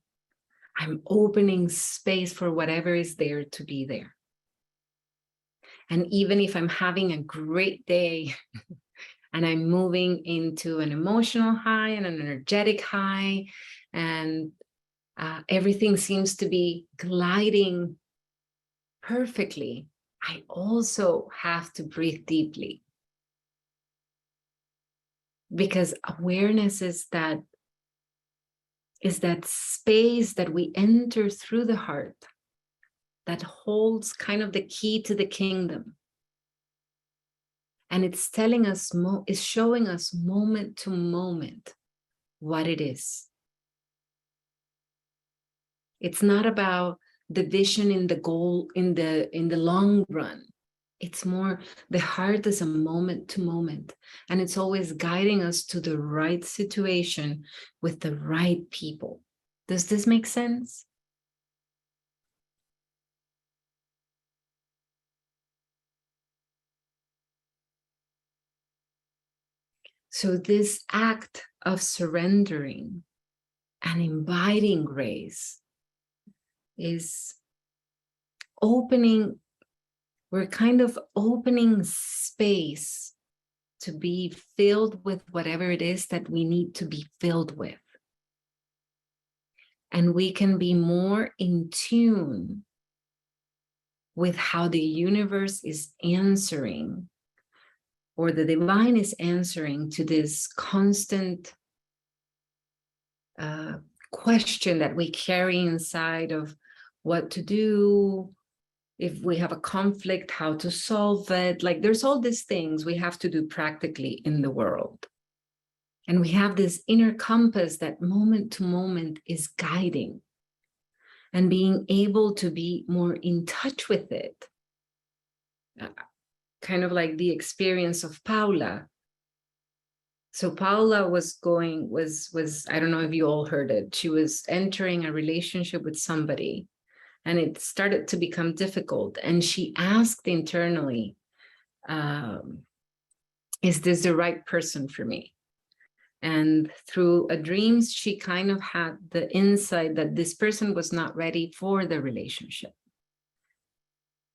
I'm opening space for whatever is there to be there. And even if I'm having a great day and I'm moving into an emotional high and an energetic high, and everything seems to be gliding perfectly, I also have to breathe deeply. Because awareness is that space that we enter through the heart that holds kind of the key to the kingdom. And it's telling us, it's showing us moment to moment what it is. It's not about the vision in the goal, in the long run. It's more, the heart is a moment to moment, and it's always guiding us to the right situation with the right people. Does this make sense? So this act of surrendering and inviting grace is opening, we're kind of opening space to be filled with whatever it is that we need to be filled with. And we can be more in tune with how the universe is answering, or the divine is answering to this constant question that we carry inside of what to do, if we have a conflict, how to solve it. Like there's all these things we have to do practically in the world. And we have this inner compass that moment to moment is guiding, and being able to be more in touch with it. Kind of like the experience of Paula. So Paula was I don't know if you all heard it. She was entering a relationship with somebody, and it started to become difficult. And she asked internally, is this the right person for me? And through a dream, she kind of had the insight that this person was not ready for the relationship.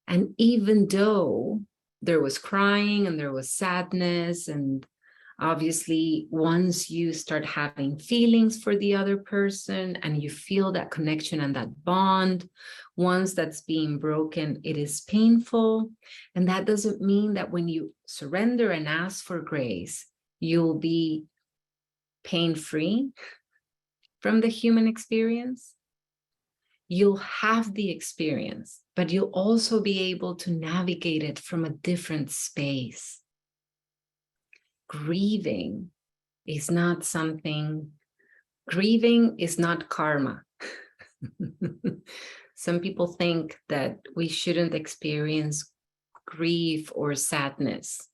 And even though there was crying and there was sadness, and obviously once you start having feelings for the other person and you feel that connection and that bond, once that's being broken, it is painful. And that doesn't mean that when you surrender and ask for grace, you'll be pain-free from the human experience. You'll have the experience, but you'll also be able to navigate it from a different space. Grieving is not karma. Some people think that we shouldn't experience grief or sadness,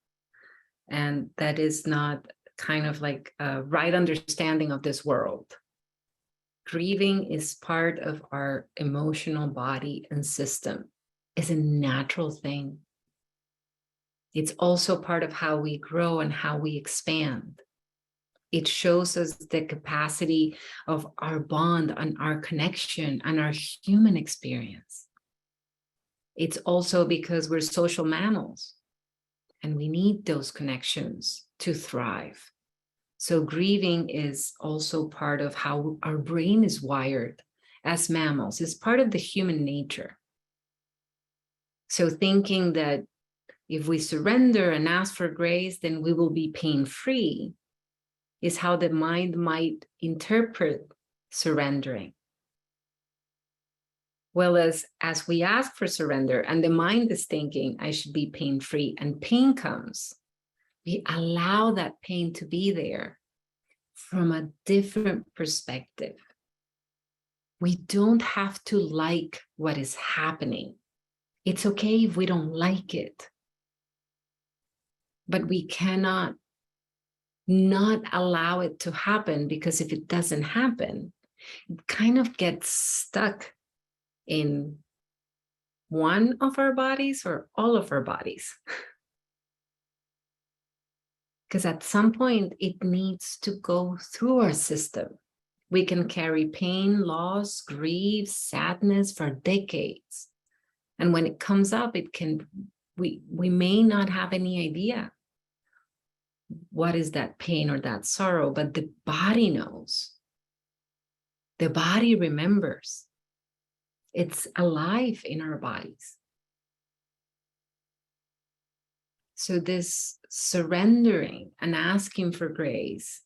and that is not kind of like a right understanding of this world. Grieving is part of our emotional body and system. It's a natural thing. It's also part of how we grow and how we expand. It shows us the capacity of our bond and our connection and our human experience. It's also because we're social mammals and we need those connections to thrive. So grieving is also part of how our brain is wired as mammals. It's part of the human nature. So thinking that if we surrender and ask for grace, then we will be pain-free is how the mind might interpret surrendering. Well, as we ask for surrender and the mind is thinking, I should be pain-free, and pain comes, we allow that pain to be there from a different perspective. We don't have to like what is happening. It's okay if we don't like it. But we cannot not allow it to happen, because if it doesn't happen, it kind of gets stuck in one of our bodies or all of our bodies. Because at some point, it needs to go through our system. We can carry pain, loss, grief, sadness for decades. And when it comes up, we may not have any idea what is that pain or that sorrow, but the body knows. The body remembers. It's alive in our bodies. So this surrendering and asking for grace,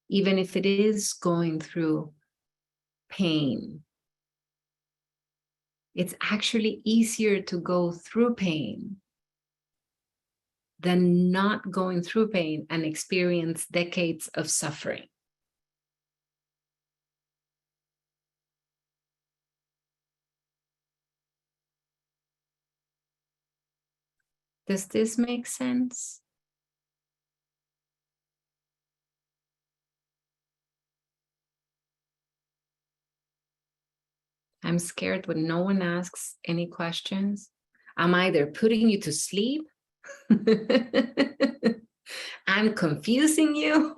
even if it is going through pain, it's actually easier to go through pain than not going through pain and experience decades of suffering. Does this make sense? I'm scared when no one asks any questions. I'm either putting you to sleep, I'm confusing you,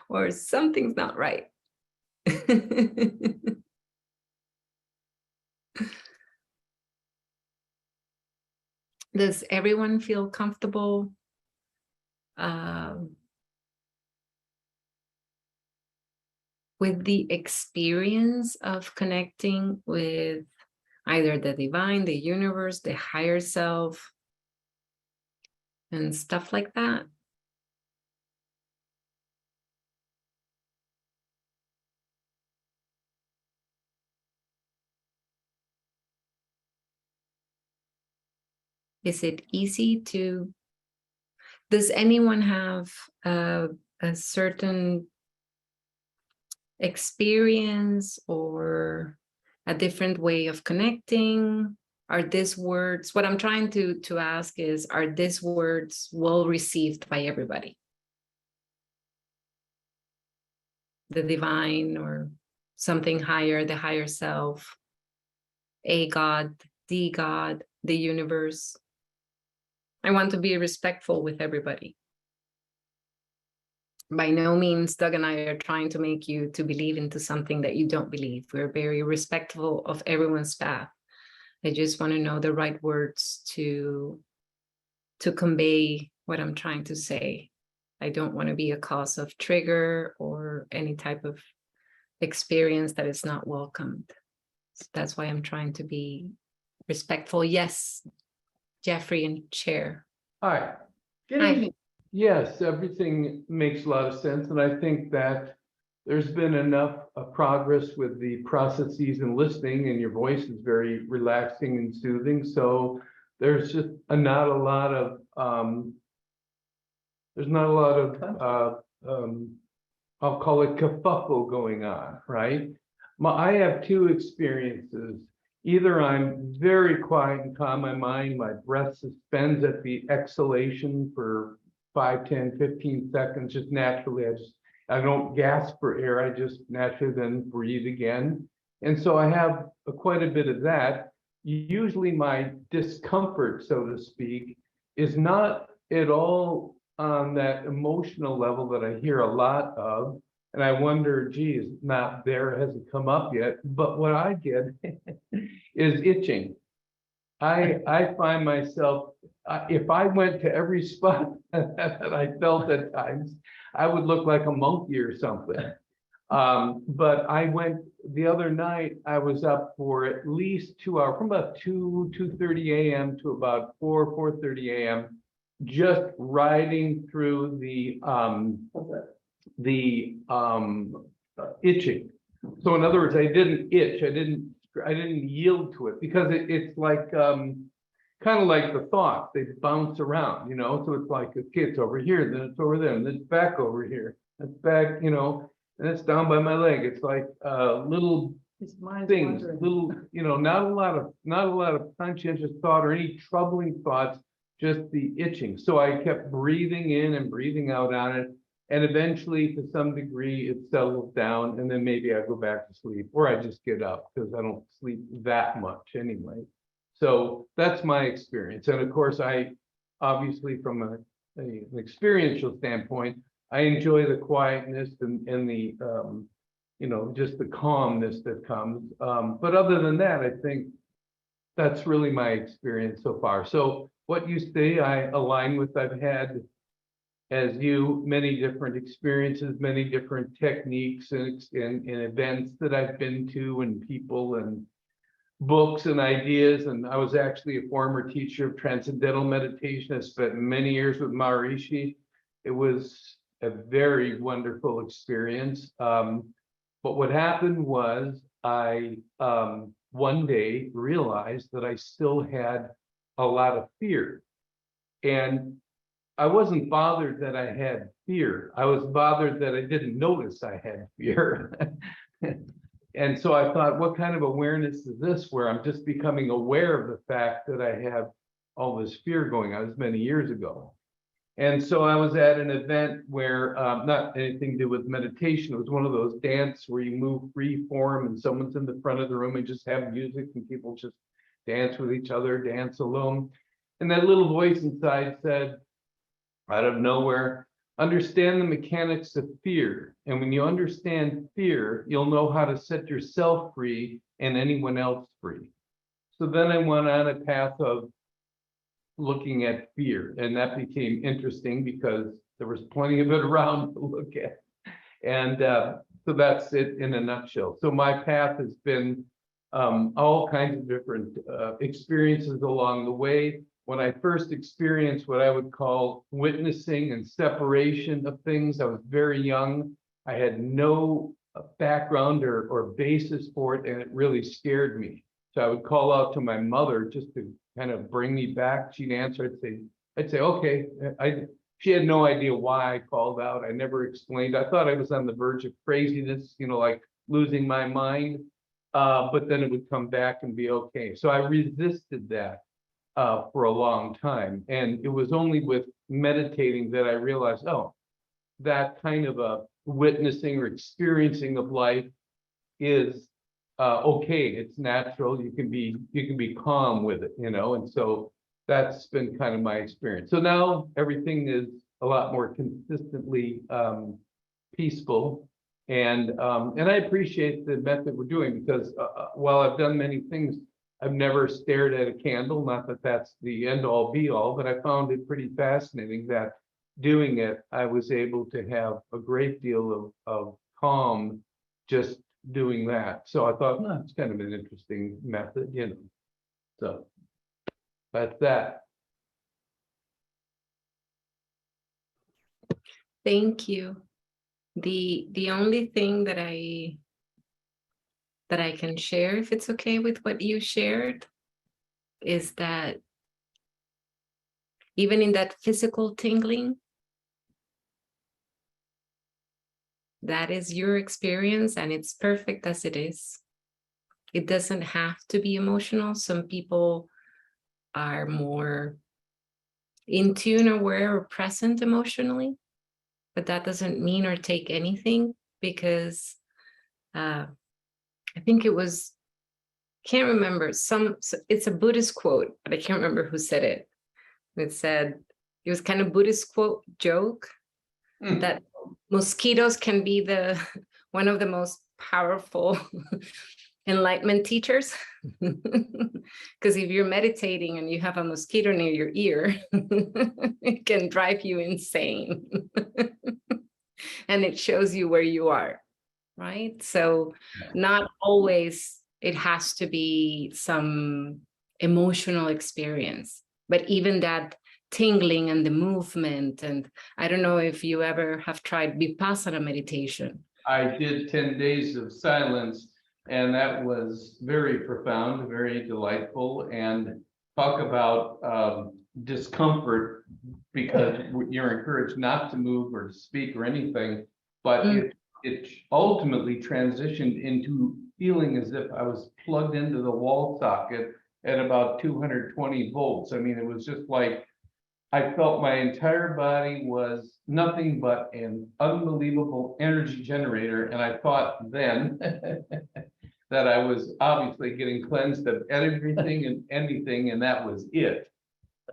or something's not right. Does everyone feel comfortable with the experience of connecting with either the divine, the universe, the higher self, and stuff like that? Is it easy to, does anyone have a certain experience or a different way of connecting? Are these words, what I'm trying to ask is, are these words well received by everybody? The divine or something higher, the higher self, a God, the universe. I want to be respectful with everybody. By no means, Doug and I are trying to make you to believe into something that you don't believe. We're very respectful of everyone's path. I just want to know the right words to convey what I'm trying to say. I don't want to be a cause of trigger or any type of experience that is not welcomed. So that's why I'm trying to be respectful. Yes, Jeffrey and Chair. Hi. Good Hi. evening. Yes, everything makes a lot of sense, and I think that there's been enough progress with the processes and listening, and your voice is very relaxing and soothing. So there's just not a lot of I'll call it kerfuffle going on, right? I have two experiences. either I'm very quiet and calm my mind, my breath suspends at the exhalation for 5, 10, 15 seconds, just naturally. I don't gasp for air, I just naturally then breathe again. And so I have quite a bit of that. Usually my discomfort, so to speak, is not at all on that emotional level that I hear a lot of. And I wonder, geez, not there, hasn't come up yet. But what I get is itching. I find myself, if I went to every spot that I felt at times, I would look like a monkey or something. But I went the other night, I was up for at least 2 hours, from about 2:30 a.m. to about 4:30 a.m. just riding through the itching. So in other words, I didn't itch, I didn't yield to it, because it's like kind of like the thoughts, they bounce around, so it's like, okay, it's over here, then it's over there, and then it's back over here, it's back, and it's down by my leg. It's like little things, little, not a lot of conscientious thought or any troubling thoughts, just the itching. So I kept breathing in and breathing out on it. And eventually, to some degree, it settles down, and then maybe I go back to sleep, or I just get up, because I don't sleep that much anyway. So that's my experience. And of course, I obviously, from an experiential standpoint, I enjoy the quietness and the just the calmness that comes. But other than that, I think that's really my experience so far. So what you say, I align with. I've had, as you, many different experiences, many different techniques and events that I've been to, and people and books and ideas. And I was actually a former teacher of transcendental meditation. I spent many years with Maharishi. It was a very wonderful experience. But what happened was I one day realized that I still had a lot of fear. And I wasn't bothered that I had fear. I was bothered that I didn't notice I had fear. And so I thought, what kind of awareness is this, where I'm just becoming aware of the fact that I have all this fear going on? It was many years ago. And so I was at an event where, not anything to do with meditation, it was one of those dance where you move free form and someone's in the front of the room and just have music and people just dance with each other, dance alone. And that little voice inside said, out of nowhere, understand the mechanics of fear. And when you understand fear, you'll know how to set yourself free and anyone else free. So then I went on a path of looking at fear, and that became interesting because there was plenty of it around to look at. And so that's it in a nutshell. So my path has been all kinds of different experiences along the way. When I first experienced what I would call witnessing and separation of things, I was very young. I had no background or basis for it, and it really scared me. So I would call out to my mother just to kind of bring me back. She'd answer. I'd say, okay. She had no idea why I called out. I never explained. I thought I was on the verge of craziness, like losing my mind. But then it would come back and be okay. So I resisted that for a long time. And it was only with meditating that I realized, oh, that kind of a witnessing or experiencing of life is okay. It's natural. You can be calm with it, and so that's been kind of my experience. So now everything is a lot more consistently peaceful. And I appreciate the method we're doing, because while I've done many things, I've never stared at a candle. Not that that's the end all be all, but I found it pretty fascinating that doing it, I was able to have a great deal of calm just doing that. So I thought, no, it's kind of an interesting method, So that's that. Thank you. The only thing that I can share, if it's okay with what you shared, is that even in that physical tingling, that is your experience and it's perfect as it is. It doesn't have to be emotional. Some people are more in tune, aware, or present emotionally, but that doesn't mean or take anything, because I think it was, can't remember, it's a Buddhist quote, but I can't remember who said it. It said, it was kind of Buddhist quote joke, that mosquitoes can be one of the most powerful enlightenment teachers. Because if you're meditating and you have a mosquito near your ear, it can drive you insane. And it shows you where you are, right? So not always it has to be some emotional experience, but even that tingling and the movement. And I don't know if you ever have tried Vipassana meditation. I did 10 days of silence, and that was very profound, very delightful, and talk about discomfort, because you're encouraged not to move or to speak or anything, but it ultimately transitioned into feeling as if I was plugged into the wall socket at about 220 volts. I mean, it was just like I felt my entire body was nothing but an unbelievable energy generator. And I thought then that I was obviously getting cleansed of everything and anything, and that was it.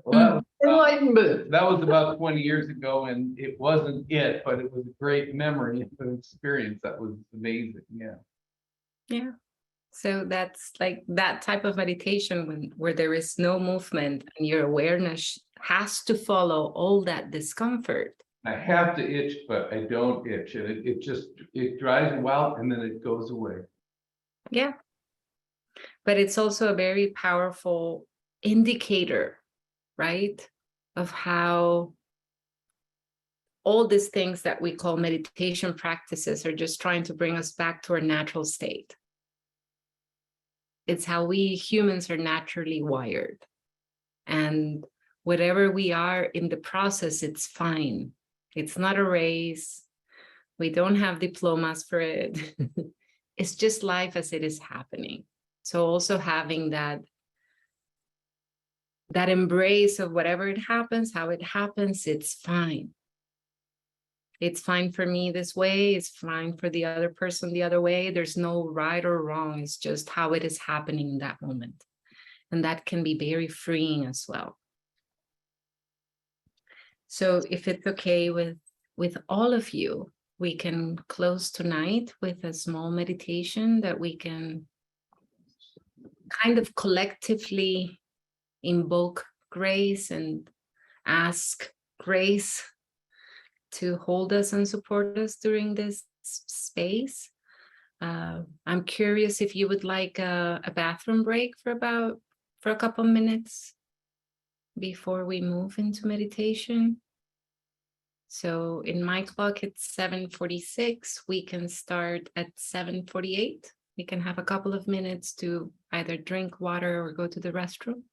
Well, enlightenment. That was about 20 years ago, and it wasn't it, but it was a great memory of an experience that was amazing. Yeah. Yeah. So that's like that type of meditation where there is no movement and your awareness has to follow all that discomfort. I have to itch, but I don't itch. And it drives a while and then it goes away. Yeah. But it's also a very powerful indicator, right? Of how all these things that we call meditation practices are just trying to bring us back to our natural state. It's how we humans are naturally wired. And whatever we are in the process, it's fine. It's not a race. We don't have diplomas for it. It's just life as it is happening. So also having that embrace of whatever it happens, how it happens, it's fine. It's fine for me this way. It's fine for the other person the other way. There's no right or wrong. It's just how it is happening in that moment. And that can be very freeing as well. So if it's okay with all of you, we can close tonight with a small meditation that we can kind of collectively invoke grace and ask grace to hold us and support us during this space. I'm curious if you would like a bathroom break for a couple minutes before we move into meditation. So in my clock, it's 7:46. We can start at 7:48. We can have a couple of minutes to either drink water or go to the restroom.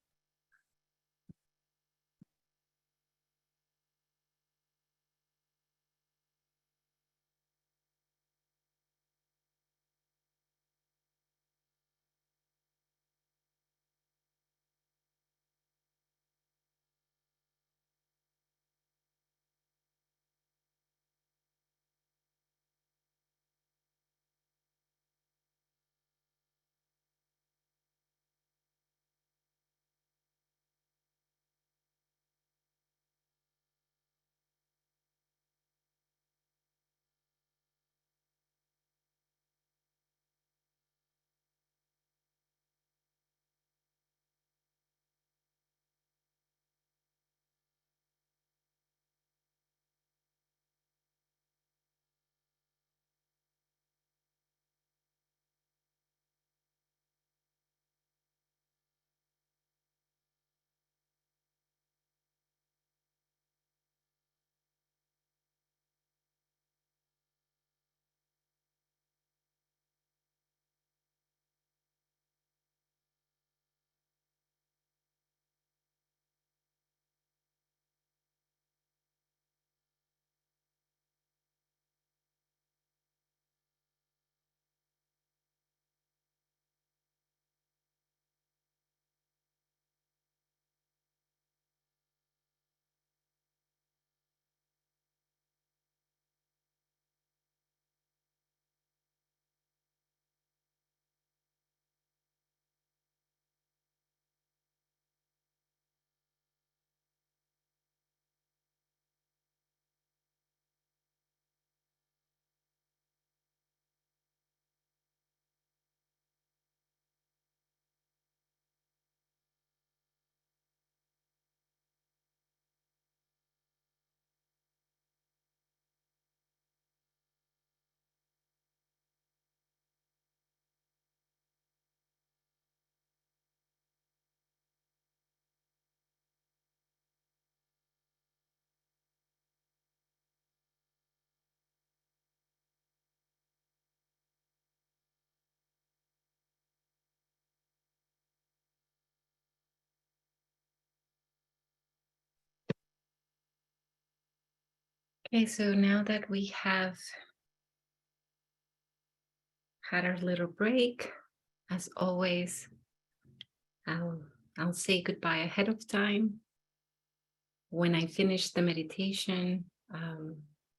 Okay, so now that we have had our little break, as always, I'll say goodbye ahead of time. When I finish the meditation,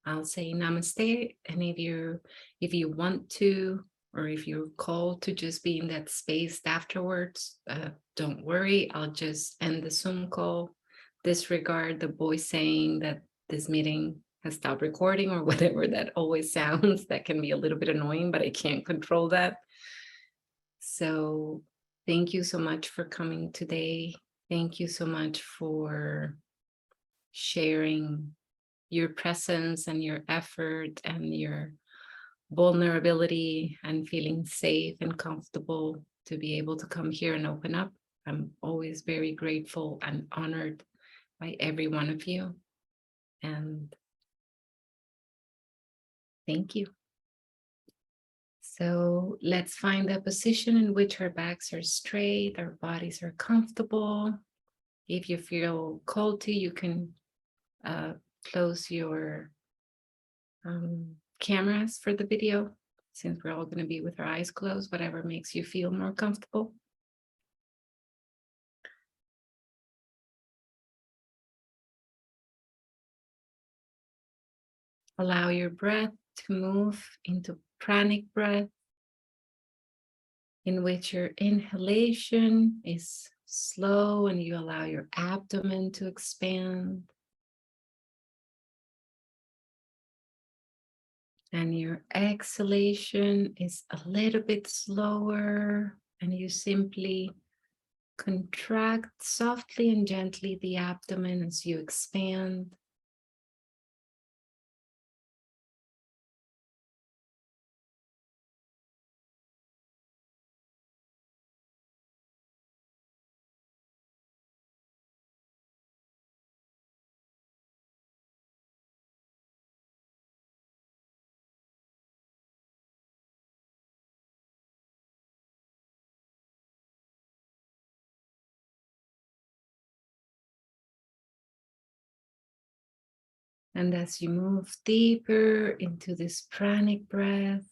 I'll say namaste. And if you want to, or if you're called to just be in that space afterwards, don't worry. I'll just end the Zoom call. Disregard the voice saying that this meeting has stopped recording or whatever that always sounds. That can be a little bit annoying, but I can't control that. So thank you so much for coming today. Thank you so much for sharing your presence and your effort and your vulnerability and feeling safe and comfortable to be able to come here and open up. I'm always very grateful and honored by every one of you. And thank you. So let's find a position in which our backs are straight, our bodies are comfortable. If you feel called to, you can close your cameras for the video, since we're all going to be with our eyes closed, whatever makes you feel more comfortable. Allow your breath to move into pranic breath, in which your inhalation is slow and you allow your abdomen to expand. And your exhalation is a little bit slower, and you simply contract softly and gently the abdomen as you expand. And as you move deeper into this pranic breath,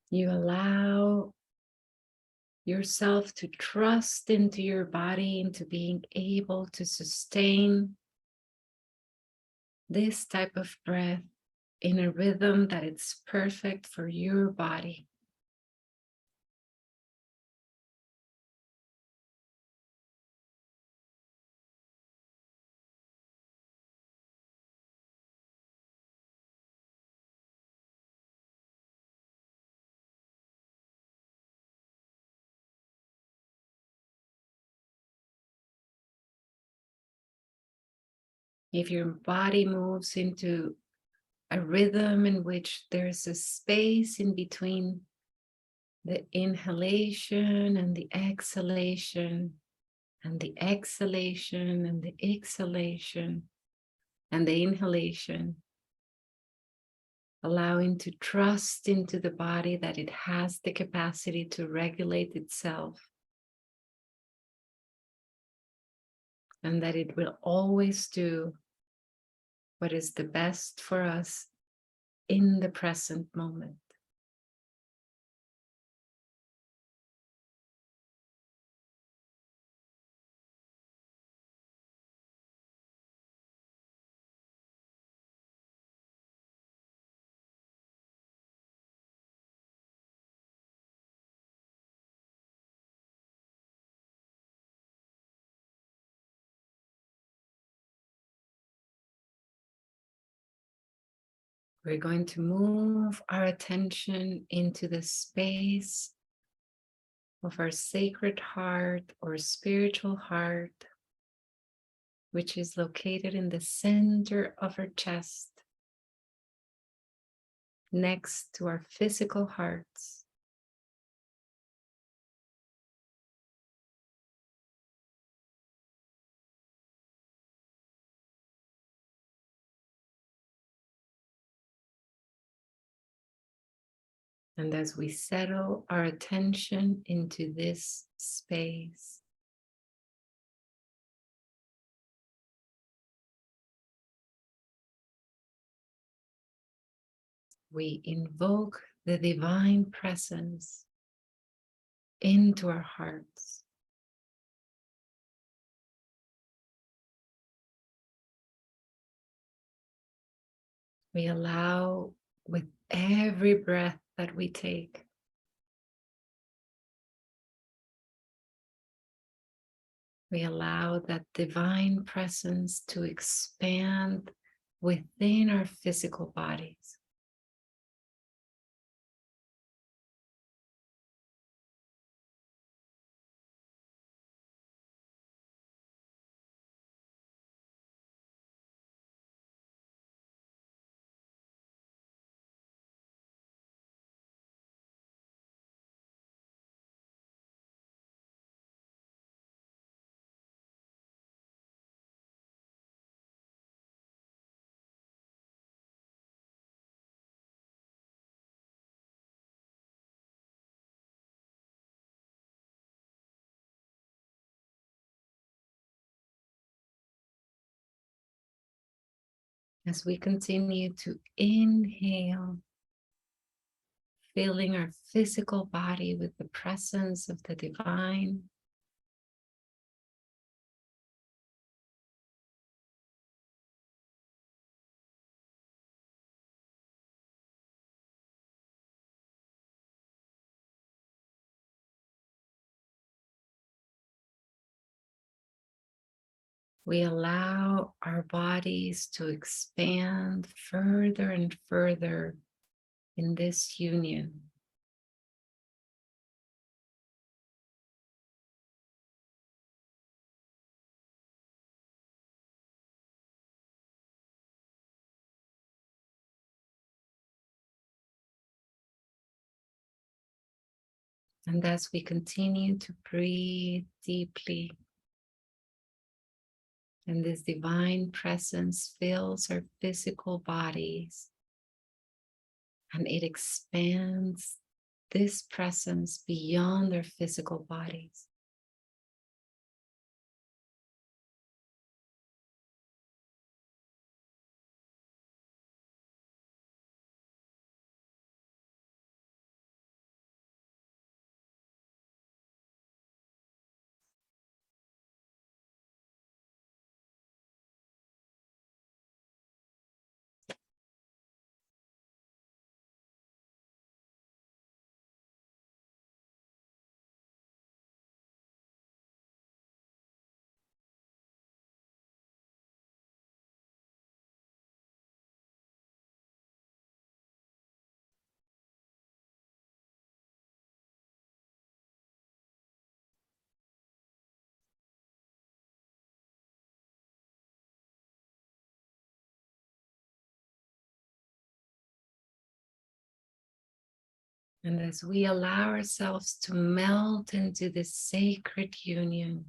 you allow yourself to trust into your body, into being able to sustain this type of breath in a rhythm that it's perfect for your body. If your body moves into a rhythm in which there's a space in between the inhalation and the exhalation, and the exhalation and the exhalation and the inhalation, allowing to trust into the body that it has the capacity to regulate itself, and that it will always do what is the best for us in the present moment. We're going to move our attention into the space of our sacred heart or spiritual heart, which is located in the center of our chest, next to our physical hearts. And as we settle our attention into this space, we invoke the divine presence into our hearts. We allow with every breath that we take, we allow that divine presence to expand within our physical bodies. As we continue to inhale, filling our physical body with the presence of the divine. We allow our bodies to expand further and further in this union. And as we continue to breathe deeply, and this divine presence fills our physical bodies, and it expands this presence beyond our physical bodies. And as we allow ourselves to melt into this sacred union,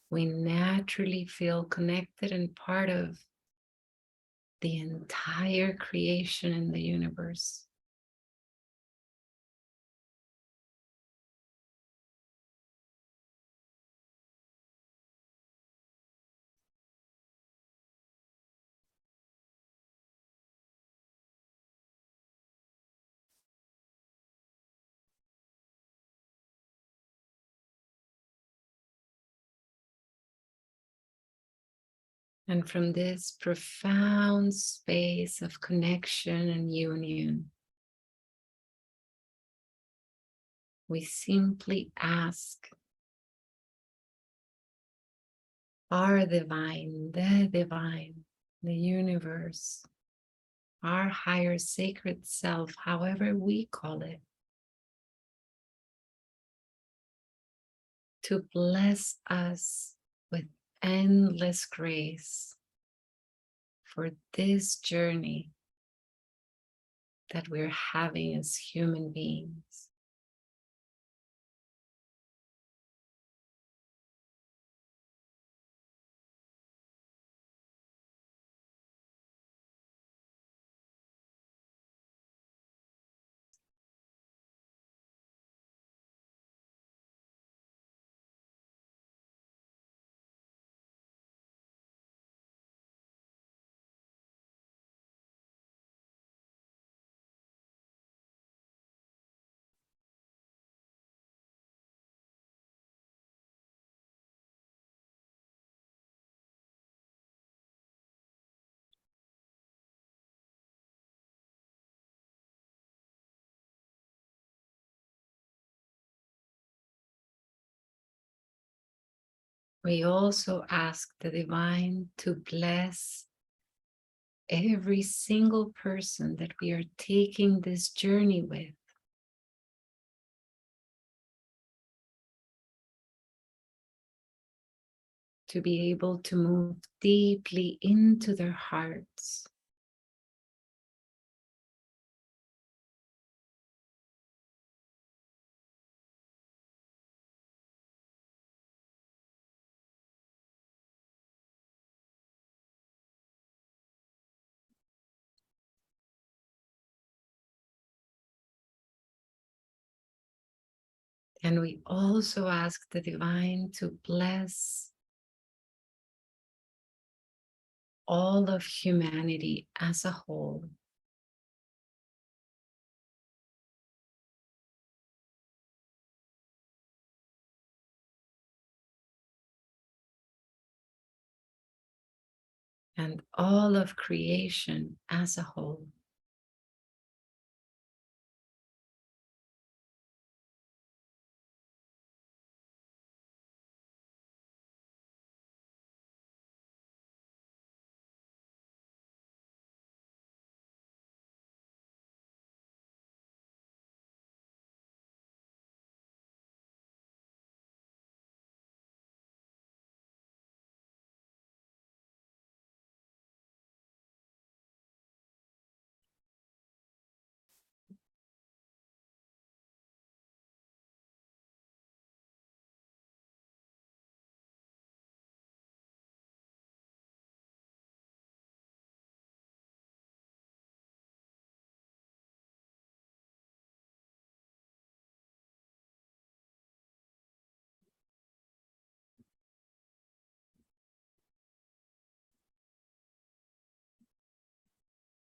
we naturally feel connected and part of the entire creation in the universe. And from this profound space of connection and union, we simply ask our divine, the universe, our higher sacred self, however we call it, to bless us with endless grace for this journey that we're having as human beings. We also ask the divine to bless every single person that we are taking this journey with. To be able to move deeply into their hearts. And we also ask the divine to bless all of humanity as a whole. And all of creation as a whole.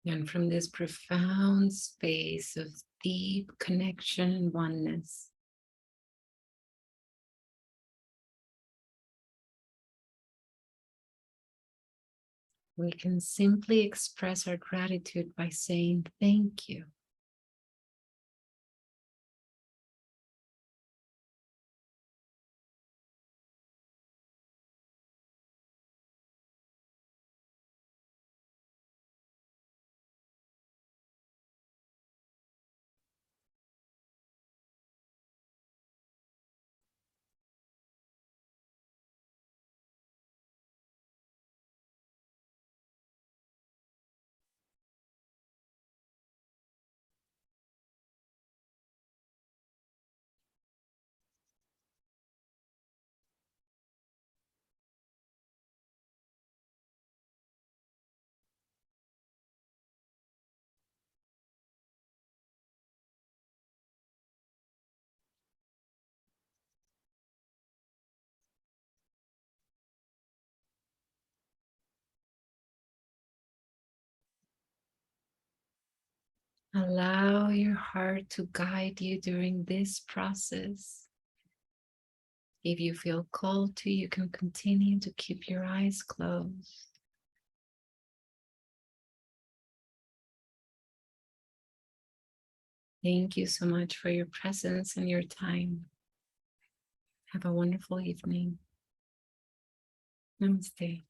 And from this profound space of deep connection and oneness, we can simply express our gratitude by saying thank you. Allow your heart to guide you during this process. If you feel called to, you can continue to keep your eyes closed. Thank you so much for your presence and your time. Have a wonderful evening. Namaste.